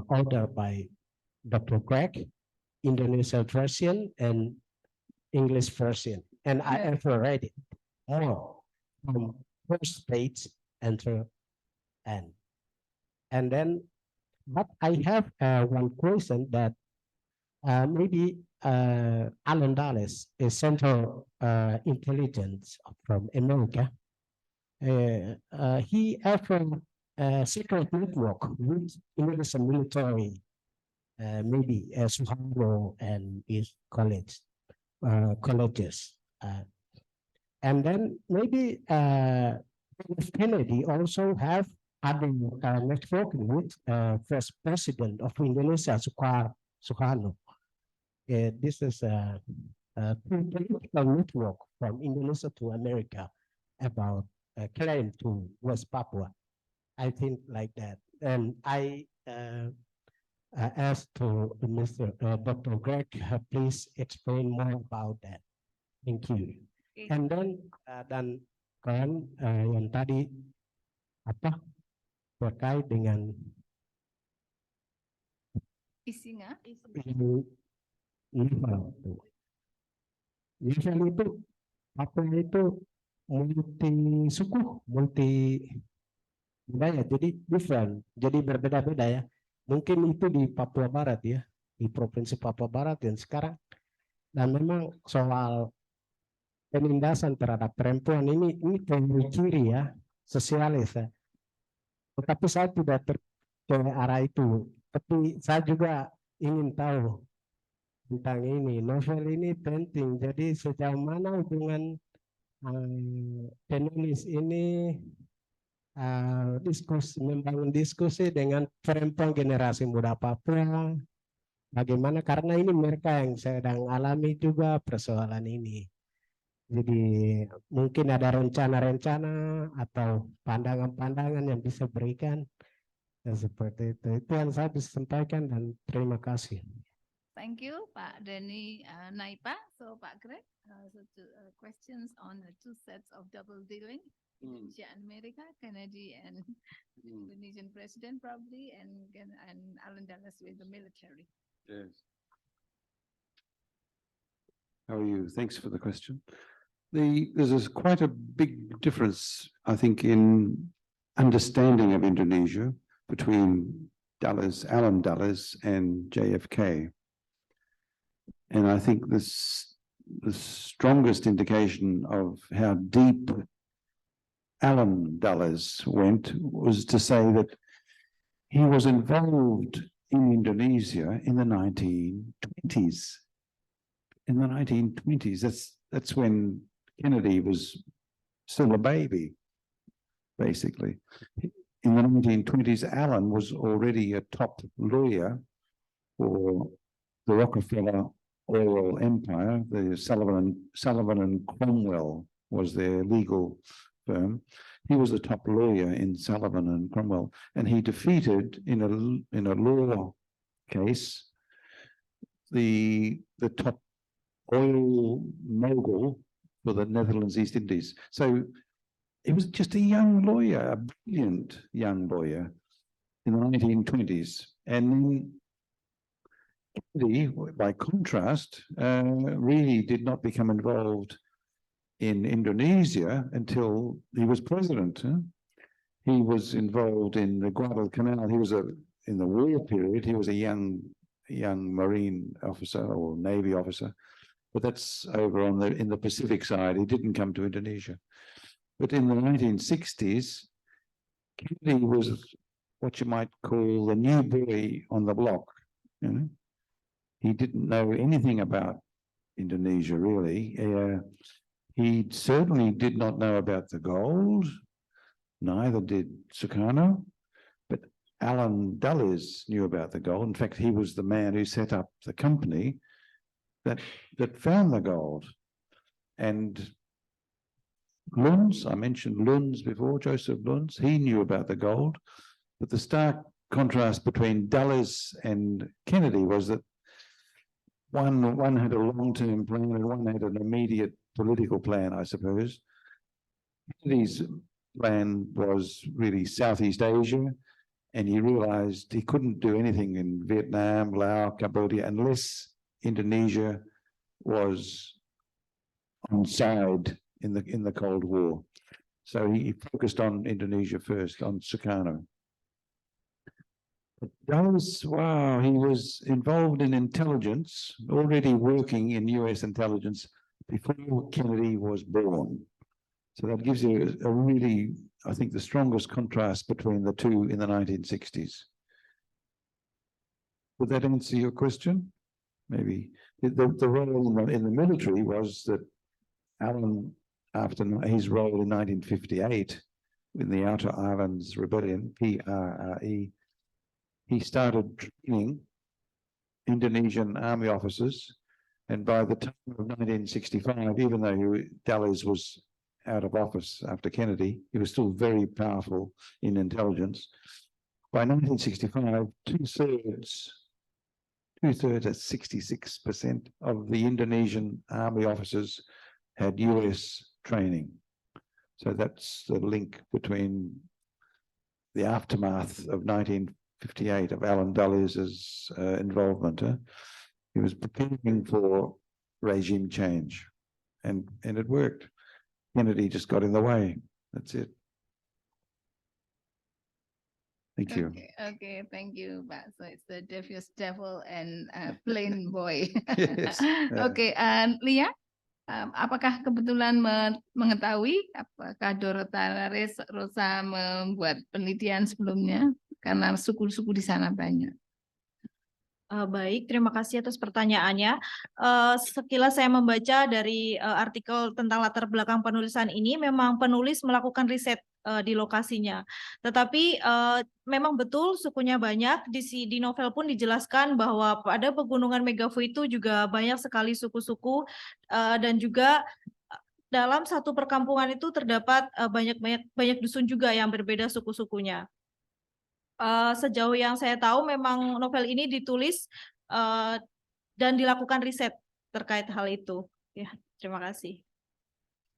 ordered by Dr. Greg, Indonesian version and English version, and I ever read it all from first page until end. And then, but I have one question that maybe Alan Dulles, a Central Intelligence from America, he ever secret network with Indonesian military, maybe Suharto and his colleagues, colleges. And then maybe Kennedy also have other networking with first president of Indonesia, Sukarno. This is a political network from Indonesia to America about claim to West Papua. I think like that. And I asked to Mr. Dr. Greg, please explain more about that. Thank you. Okay. And then dan kan yang tadi apa terkait dengan Isinya. Nival itu apa itu multi suku, multi budaya, jadi different, jadi berbeda-beda ya. Mungkin itu di Papua Barat ya, di Provinsi Papua Barat dan sekarang. Dan memang soal penindasan terhadap perempuan ini ciri ya, sosialis ya. Tetapi saya tidak ke arah itu. Tapi saya juga ingin tahu tentang ini. Novel ini penting. Jadi sejauh mana hubungan penulis ini membangun diskusi dengan perempuan generasi muda Papua. Bagaimana? Karena ini mereka yang sedang alami juga persoalan ini. Jadi mungkin ada rencana-rencana atau pandangan-pandangan yang bisa berikan seperti itu. Itu yang saya bisa sampaikan dan terima kasih. Thank you, Pak Denny Naipa. So, Pak Greg, questions on the two sets of double dealing, Indonesia and America, Kennedy and Indonesian president probably, and Alan Dulles with the military. Yes. How are you? Thanks for the question. There's quite a big difference, I think, in understanding of Indonesia between Alan Dulles and JFK. And I think the strongest indication of how deep Alan Dulles went was to say that he was involved in Indonesia in the 1920s. In the 1920s, that's when Kennedy was still a baby, basically. In the 1920s, Alan was already a top lawyer for the Rockefeller Oil Empire. The Sullivan and Cromwell was their legal firm. He was the top lawyer in Sullivan and Cromwell, and he defeated in a law case the top oil mogul for the Netherlands East Indies. So he was just a young lawyer, a brilliant young lawyer in the 1920s. And then Kennedy, by contrast, really did not become involved in Indonesia until he was president. He was involved in the Guadalcanal. He was in the war period. He was a young Marine officer or Navy officer, but that's over in the Pacific side. He didn't come to Indonesia. But in the 1960s, Kennedy was what you might call the new boy on the block. You know, he didn't know anything about Indonesia really. He certainly did not know about the gold. Neither did Sukarno. But Alan Dulles knew about the gold. In fact, he was the man who set up the company that found the gold. And Luns, I mentioned Luns before, Joseph Luns, he knew about the gold. But the stark contrast between Dulles and Kennedy was that one had a long-term plan and one had an immediate political plan, I suppose. Kennedy's plan was really Southeast Asia, and he realized he couldn't do anything in Vietnam, Laos, Cambodia, unless Indonesia was on side in the Cold War. So he focused on Indonesia first, on Sukarno. Dulles, wow, he was involved in intelligence, already working in US intelligence before Kennedy was born. So that gives you a really, I think, the strongest contrast between the two in the 1960s. Would that answer your question? Maybe. The role in the military was that Alan, after his role in 1958, in the Outer Islands Rebellion, PRRE, he started training Indonesian army officers. And by the time of 1965, even though Dulles was out of office after Kennedy, he was still very powerful in intelligence. By 1965, two-thirds, at 66% of the Indonesian army officers had US training. So that's the link between the aftermath of 1958 of Alan Dulles's involvement. He was preparing for regime change, and it worked. Kennedy just got in the way. That's it. Thank you. Okay, thank you, Pak. So it's the devious devil and plain boy. Yes. Oke, Lia, apakah kebetulan mengetahui apakah Dorota Rosa membuat penelitian sebelumnya? Karena suku-suku di sana banyak. Baik, terima kasih atas pertanyaannya. Sekilas saya membaca dari artikel tentang latar belakang penulisan ini, memang penulis melakukan riset di lokasinya. Tetapi memang betul sukunya banyak. Di novel pun dijelaskan bahwa pada pegunungan Megafu itu juga banyak sekali suku-suku dan juga dalam satu perkampungan itu terdapat banyak dusun juga yang berbeda suku-sukunya. Sejauh yang saya tahu memang novel ini ditulis dan dilakukan riset terkait hal itu. Ya, terima kasih.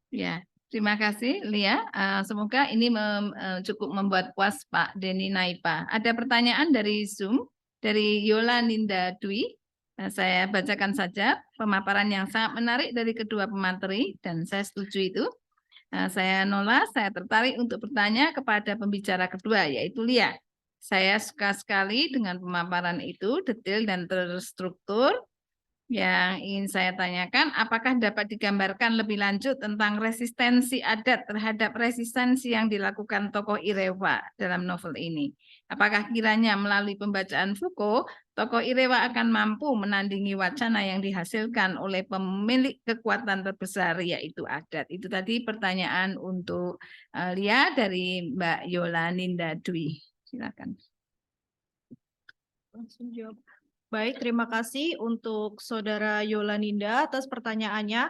Ya, terima kasih Lia. Semoga ini cukup membuat puas Pak Denny Naipa. Ada pertanyaan dari Zoom dari Yola Ninda Dwi. Saya bacakan saja pemaparan yang sangat menarik dari kedua pemateri dan saya setuju itu. Saya Nola, saya tertarik untuk bertanya kepada pembicara kedua yaitu Lia. Saya suka sekali dengan pemaparan itu, detail dan terstruktur. Yang ingin saya tanyakan, apakah dapat digambarkan lebih lanjut tentang resistensi adat terhadap resistensi yang dilakukan tokoh Irewa dalam novel ini? Apakah kiranya melalui pembacaan Foucault, tokoh Irewa akan mampu menandingi wacana yang dihasilkan oleh pemilik kekuatan terbesar, yaitu adat? Itu tadi pertanyaan untuk Lia dari Mbak Yola Ninda Dwi. Silakan. Langsung jawab. Baik, terima kasih untuk Saudara Yola-Ninda atas pertanyaannya.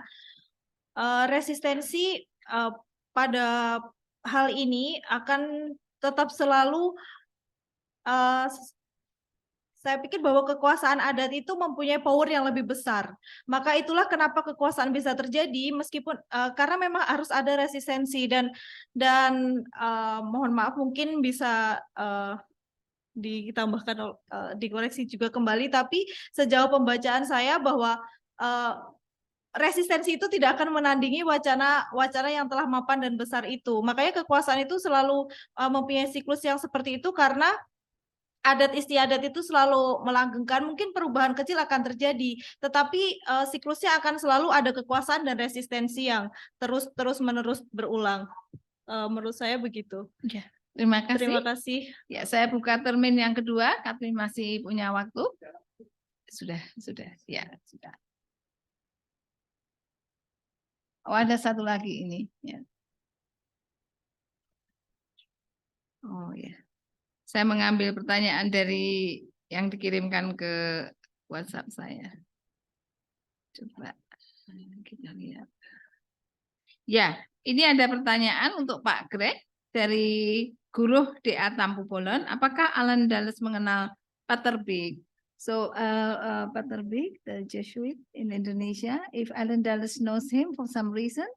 Resistensi pada hal ini akan tetap selalu, saya pikir bahwa kekuasaan adat itu mempunyai power yang lebih besar. Maka itulah kenapa kekuasaan bisa terjadi meskipun karena memang harus ada resistensi dan mohon maaf mungkin bisa ditambahkan dikoreksi juga kembali, tapi sejauh pembacaan saya bahwa resistensi itu tidak akan menandingi wacana yang telah mapan dan besar itu. Makanya kekuasaan itu selalu mempunyai siklus yang seperti itu karena adat istiadat itu selalu melanggengkan, mungkin perubahan kecil akan terjadi, tetapi siklusnya akan selalu ada kekuasaan dan resistensi yang terus-menerus berulang. Menurut saya begitu. Ya, terima kasih. Terima kasih. Ya, saya buka termin yang kedua. Kami masih punya waktu. Sudah. Ya, sudah. Oh, ada satu lagi ini. Ya. Oh ya. Saya mengambil pertanyaan dari yang dikirimkan ke WhatsApp saya. Coba kita lihat. Ya, ini ada pertanyaan untuk Pak Greg dari Guru DA Tampu Bolon. Apakah Alan Dulles mengenal Pater Beek? So, Pater Beek, the Jesuit in Indonesia, if Alan Dulles knows him for some reason?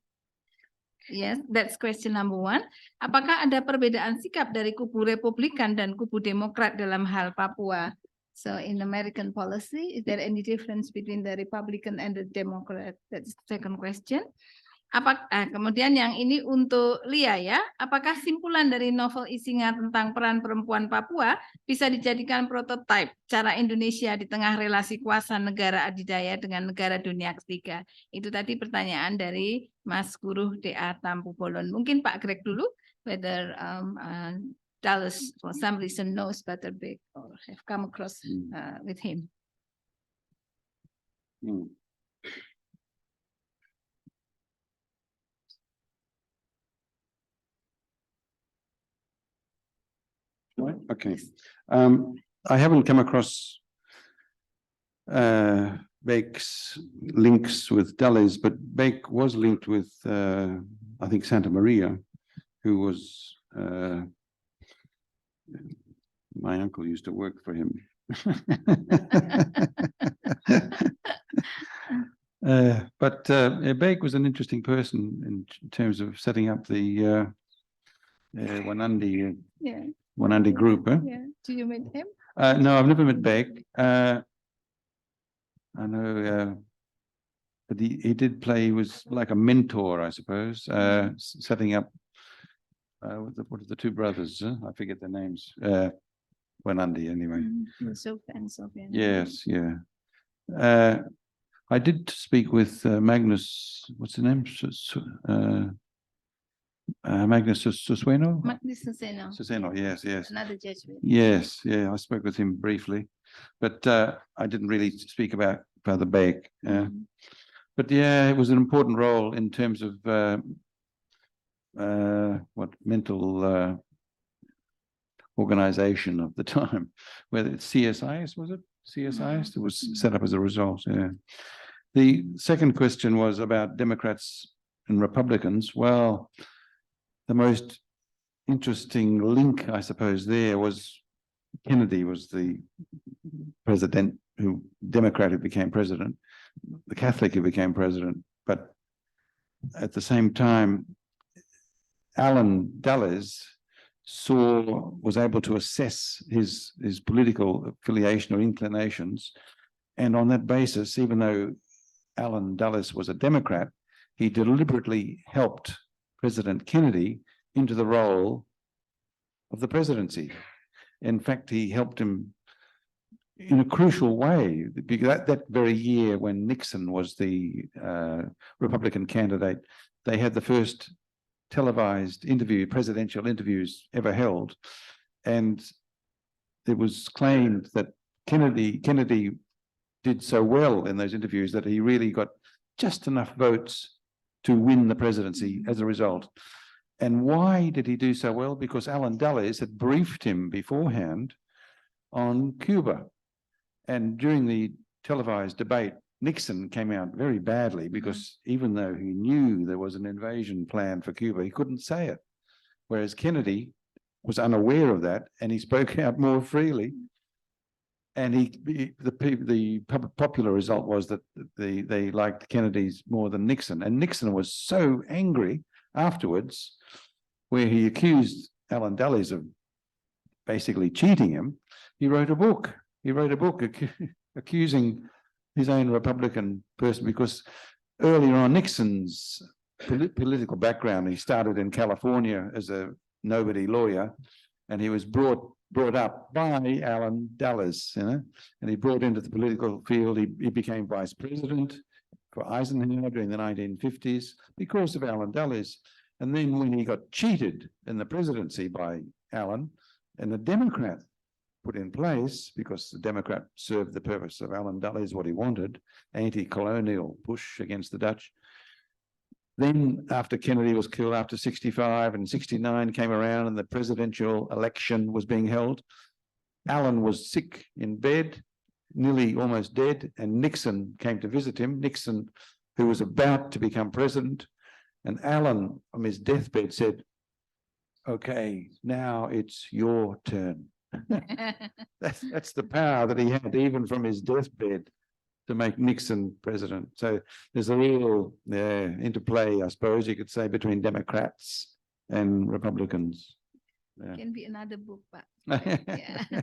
Yes, that's question number one. Apakah ada perbedaan sikap dari kubu Republikan dan kubu Demokrat dalam hal Papua? So in American policy, is there any difference between the Republican and the Democrat? That's the second question. Kemudian yang ini untuk Lia ya, apakah simpulan dari novel Isinga tentang peran perempuan Papua bisa dijadikan prototipe cara Indonesia di tengah relasi kuasa negara adidaya dengan negara dunia ketiga? Itu tadi pertanyaan dari Mas Guru DA Tampu Bolon. Mungkin Pak Greg dulu, whether Dulles for some reason knows Pater Beek or have come across with him. Right, okay. I haven't come across Beck's links with Dulles, but Beck was linked with, I think, Santa Maria, who was, my uncle used to work for him. But Beck was an interesting person in terms of setting up the Wanandi Yeah. Wanandi group. Yeah. Do you meet him? No, I've never met Beck. I know, but he did play. He was like a mentor, I suppose, setting up. What are the two brothers? I forget their names. Wanandi, anyway. Yusuf and Sofian. Yes, yeah. I did speak with Magnus. What's the name? Magnus Suseno. Magnus Suseno. Suseno. Yes, yes. Another Jesuit. Yes, yeah, I spoke with him briefly, but I didn't really speak about Father Beck. But yeah, it was an important role in terms of what mental organization of the time, whether it's CSIS, was it? CSIS, it was set up as a result, yeah. The second question was about Democrats and Republicans. Well, the most interesting link, I suppose, there was Kennedy was the president who Democrat who became president, the Catholic who became president, but at the same time, Allen Dulles was able to assess his political affiliation or inclinations, and on that basis, even though Allen Dulles was a Democrat, he deliberately helped President Kennedy into the role of the presidency. In fact, he helped him in a crucial way, because that very year when Nixon was the Republican candidate, they had the first televised presidential interviews ever held, and it was claimed that Kennedy did so well in those interviews that he really got just enough votes to win the presidency as a result. And why did he do so well? Because Allen Dulles had briefed him beforehand on Cuba. And during the televised debate, Nixon came out very badly because even though he knew there was an invasion plan for Cuba, he couldn't say it. Whereas Kennedy was unaware of that and he spoke out more freely. And the popular result was that they liked Kennedy's more than Nixon. And Nixon was so angry afterwards, where he accused Allen Dulles of basically cheating him. He wrote a book. He wrote a book accusing his own Republican person, because earlier on Nixon's political background, he started in California as a nobody lawyer, and he was brought up by Allen Dulles, and he brought into the political field. He became vice president for Eisenhower during the 1950s because of Allen Dulles. And then when he got cheated in the presidency by Allen, and the Democrat put in place, because the Democrat served the purpose of Allen Dulles, what he wanted, anti-colonial push against the Dutch. Then after Kennedy was killed after 65 and 69 came around and the presidential election was being held, Allen was sick in bed, nearly almost dead, and Nixon came to visit him. Nixon, who was about to become president, and Allen on his deathbed said, "Okay, now it's your turn." That's the power that he had even from his deathbed to make Nixon president. So there's a real interplay, I suppose you could say, between Democrats and Republicans. Yeah. Can be another book, Pak. Yeah.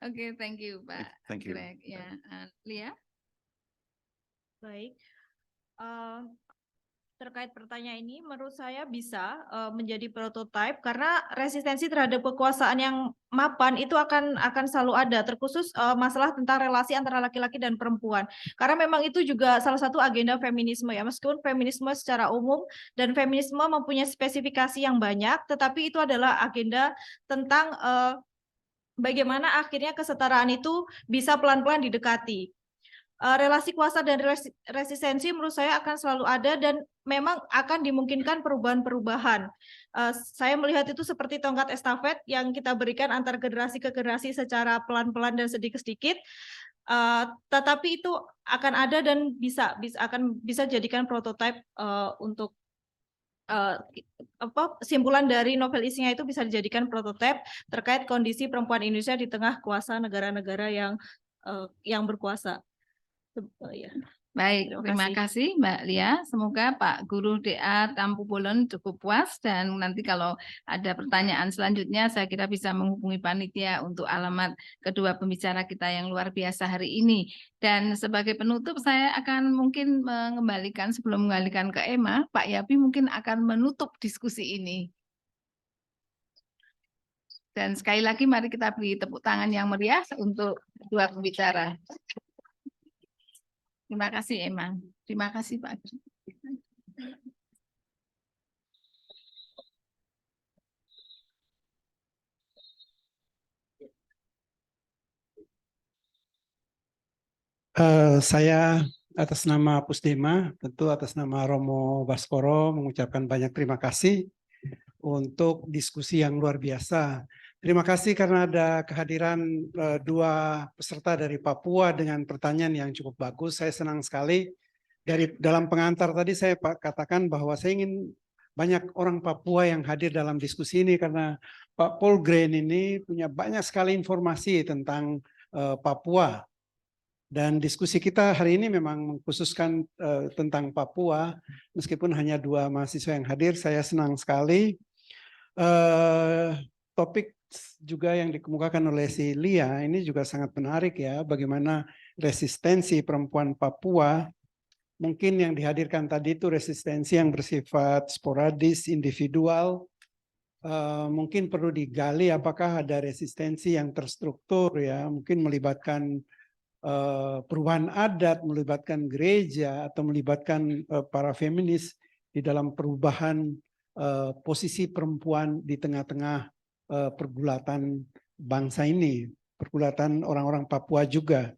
Okay, thank you, Pak. Thank you. Greg. Yeah, Leah. Baik. Terkait pertanyaan ini, menurut saya bisa menjadi prototipe karena resistensi terhadap kekuasaan yang mapan itu akan selalu ada, terkhusus masalah tentang relasi antara laki-laki dan perempuan. Karena memang itu juga salah satu agenda feminisme ya, meskipun feminisme secara umum dan feminisme mempunyai spesifikasi yang banyak, tetapi itu adalah agenda tentang bagaimana akhirnya kesetaraan itu bisa pelan-pelan didekati. relasi kuasa dan resistensi menurut saya akan selalu ada dan memang akan dimungkinkan perubahan-perubahan. Saya melihat itu seperti tongkat estafet yang kita berikan antar generasi ke generasi secara pelan-pelan dan sedikit-sedikit. Tetapi itu akan ada dan bisa jadikan prototipe untuk simpulan dari novel isinya itu bisa dijadikan prototipe terkait kondisi perempuan Indonesia di tengah kuasa negara-negara yang berkuasa. Ya. Baik, terima kasih Mbak Lia. Semoga Pak Guru DA Tampu Bolon cukup puas dan nanti kalau ada pertanyaan selanjutnya saya kira bisa menghubungi panitia untuk alamat kedua pembicara kita yang luar biasa hari ini. Dan sebagai penutup saya akan mungkin sebelum mengembalikan ke Emma, Pak Yapi mungkin akan menutup diskusi ini. Dan sekali lagi mari kita beri tepuk tangan yang meriah untuk kedua pembicara. Terima kasih Emma. Terima kasih Pak. Saya atas nama Pusdema, tentu atas nama Romo Baskoro mengucapkan banyak terima kasih untuk diskusi yang luar biasa. Terima kasih karena ada kehadiran dua peserta dari Papua dengan pertanyaan yang cukup bagus. Saya senang sekali. Dalam pengantar tadi saya katakan bahwa saya ingin banyak orang Papua yang hadir dalam diskusi ini karena Pak Paul Green ini punya banyak sekali informasi tentang Papua. Dan diskusi kita hari ini memang mengkhususkan tentang Papua, meskipun hanya dua mahasiswa yang hadir, saya senang sekali. Topik juga yang dikemukakan oleh si Lia ini juga sangat menarik ya, bagaimana resistensi perempuan Papua. Mungkin yang dihadirkan tadi itu resistensi yang bersifat sporadis, individual. Mungkin perlu digali apakah ada resistensi yang terstruktur ya, mungkin melibatkan perubahan adat, melibatkan gereja atau melibatkan para feminis di dalam perubahan posisi perempuan di tengah-tengah pergulatan bangsa ini, pergulatan orang-orang Papua juga.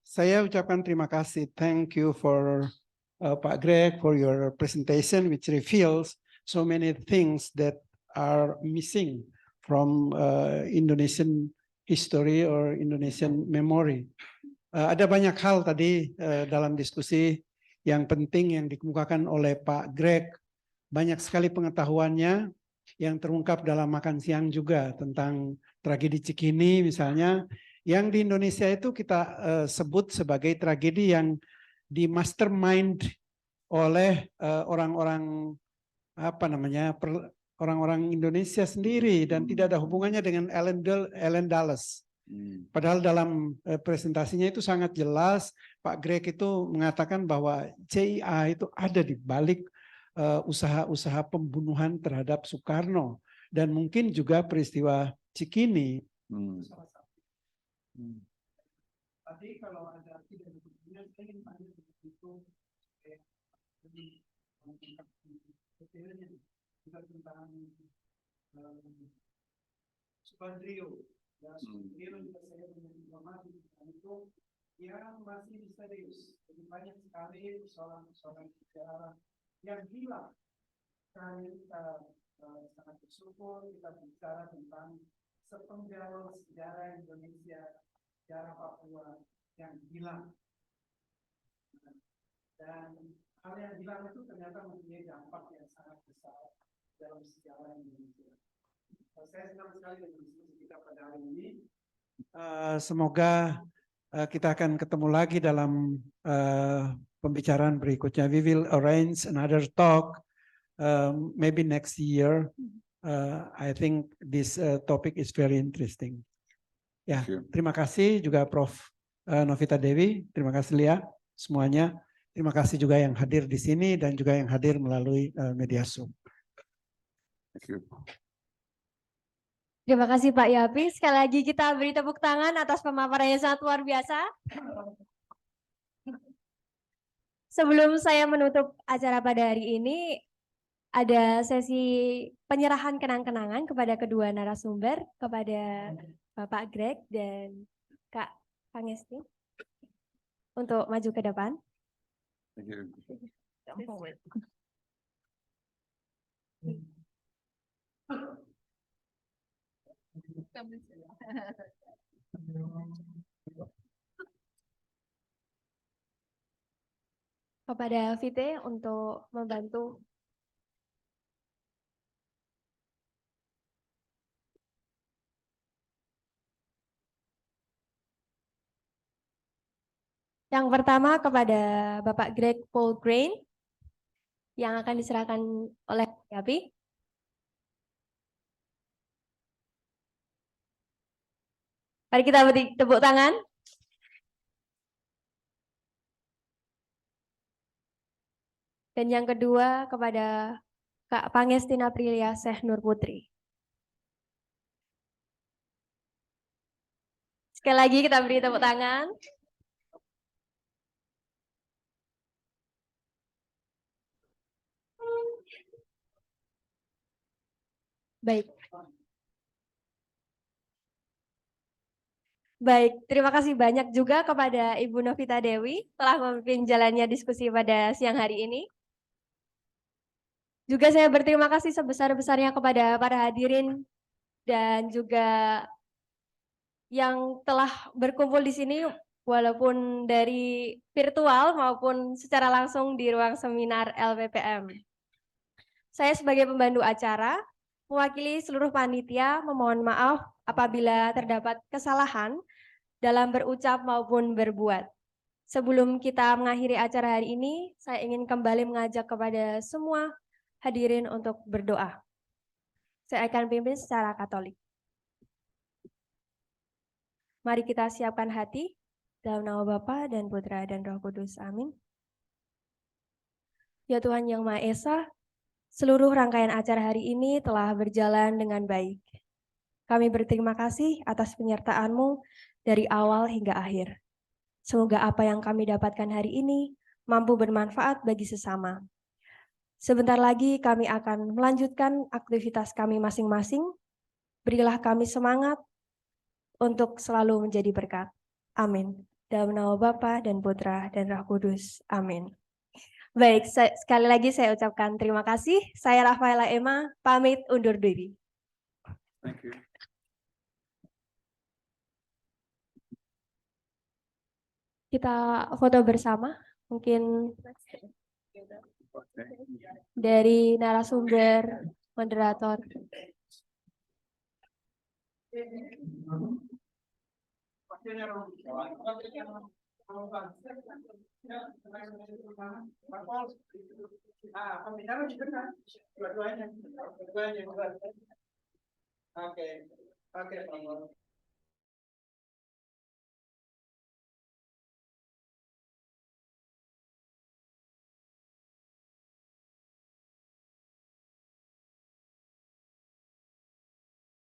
Saya ucapkan terima kasih. Thank you for Pak Greg for your presentation, which reveals so many things that are missing from Indonesian history or Indonesian memory. Ada banyak hal tadi dalam diskusi yang penting yang dikemukakan oleh Pak Greg. Banyak sekali pengetahuannya yang terungkap dalam makan siang juga tentang tragedi Cikini misalnya. Yang di Indonesia itu kita sebut sebagai tragedi yang di mastermind oleh orang-orang orang-orang Indonesia sendiri dan tidak ada hubungannya dengan Ellen Dulles. Padahal dalam presentasinya itu sangat jelas Pak Greg itu mengatakan bahwa CIA itu ada di balik usaha-usaha pembunuhan terhadap Soekarno dan mungkin juga peristiwa Cikini. Tadi kalau ada tidak hubungannya, saya ingin tanya itu detailnya juga tentang Subandrio. Ya, Subandrio juga saya punya informasi tentang itu yang masih misterius. Jadi banyak sekali persoalan-persoalan sejarah yang hilang. Kita sangat bersyukur kita bicara tentang sepenggal sejarah Indonesia, sejarah Papua yang hilang. Dan hal yang hilang itu ternyata mempunyai dampak yang sangat besar dalam sejarah Indonesia. Saya senang sekali dengan diskusi kita pada hari ini. Semoga kita akan ketemu lagi dalam pembicaraan berikutnya. We will arrange another talk maybe next year. I think this topic is very interesting. Ya, terima kasih juga Prof. Novita Dewi, terima kasih Lia, semuanya. Terima kasih juga yang hadir di sini dan juga yang hadir melalui media Zoom. Terima kasih Pak Yapi. Sekali lagi kita beri tepuk tangan atas pemaparan yang sangat luar biasa. Sebelum saya menutup acara pada hari ini, ada sesi penyerahan kenang-kenangan kepada kedua narasumber, kepada Bapak Greg dan Kak Pangesti. untuk maju ke depan. Thank you. Kepada Vite untuk membantu. Yang pertama kepada Bapak Greg Paul Grain yang akan diserahkan oleh Yapi. Mari kita beri tepuk tangan. Dan yang kedua kepada Kak Pangestina Prilia Syekh Nur Putri. Sekali lagi kita beri tepuk tangan. Baik. Baik, terima kasih banyak juga kepada Ibu Novita Dewi telah memimpin jalannya diskusi pada siang hari ini. Juga saya berterima kasih sebesar-besarnya kepada para hadirin dan juga yang telah berkumpul di sini walaupun dari virtual maupun secara langsung di ruang seminar LPPM. Saya sebagai pembantu acara mewakili seluruh panitia memohon maaf apabila terdapat kesalahan dalam berucap maupun berbuat. Sebelum kita mengakhiri acara hari ini, saya ingin kembali mengajak kepada semua hadirin untuk berdoa. Saya akan pimpin secara Katolik. Mari kita siapkan hati dalam nama Bapa dan Putra dan Roh Kudus. Amin. Ya Tuhan yang Maha Esa, seluruh rangkaian acara hari ini telah berjalan dengan baik. Kami berterima kasih atas penyertaan-Mu dari awal hingga akhir. Semoga apa yang kami dapatkan hari ini mampu bermanfaat bagi sesama. Sebentar lagi kami akan melanjutkan aktivitas kami masing-masing. Berilah kami semangat untuk selalu menjadi berkat. Amin. Dalam nama Bapa dan Putra dan Roh Kudus. Amin. Baik, sekali lagi saya ucapkan terima kasih. Saya Rafaela Emma, pamit undur diri. Thank you. Kita foto bersama, mungkin dari narasumber, moderator. Oke.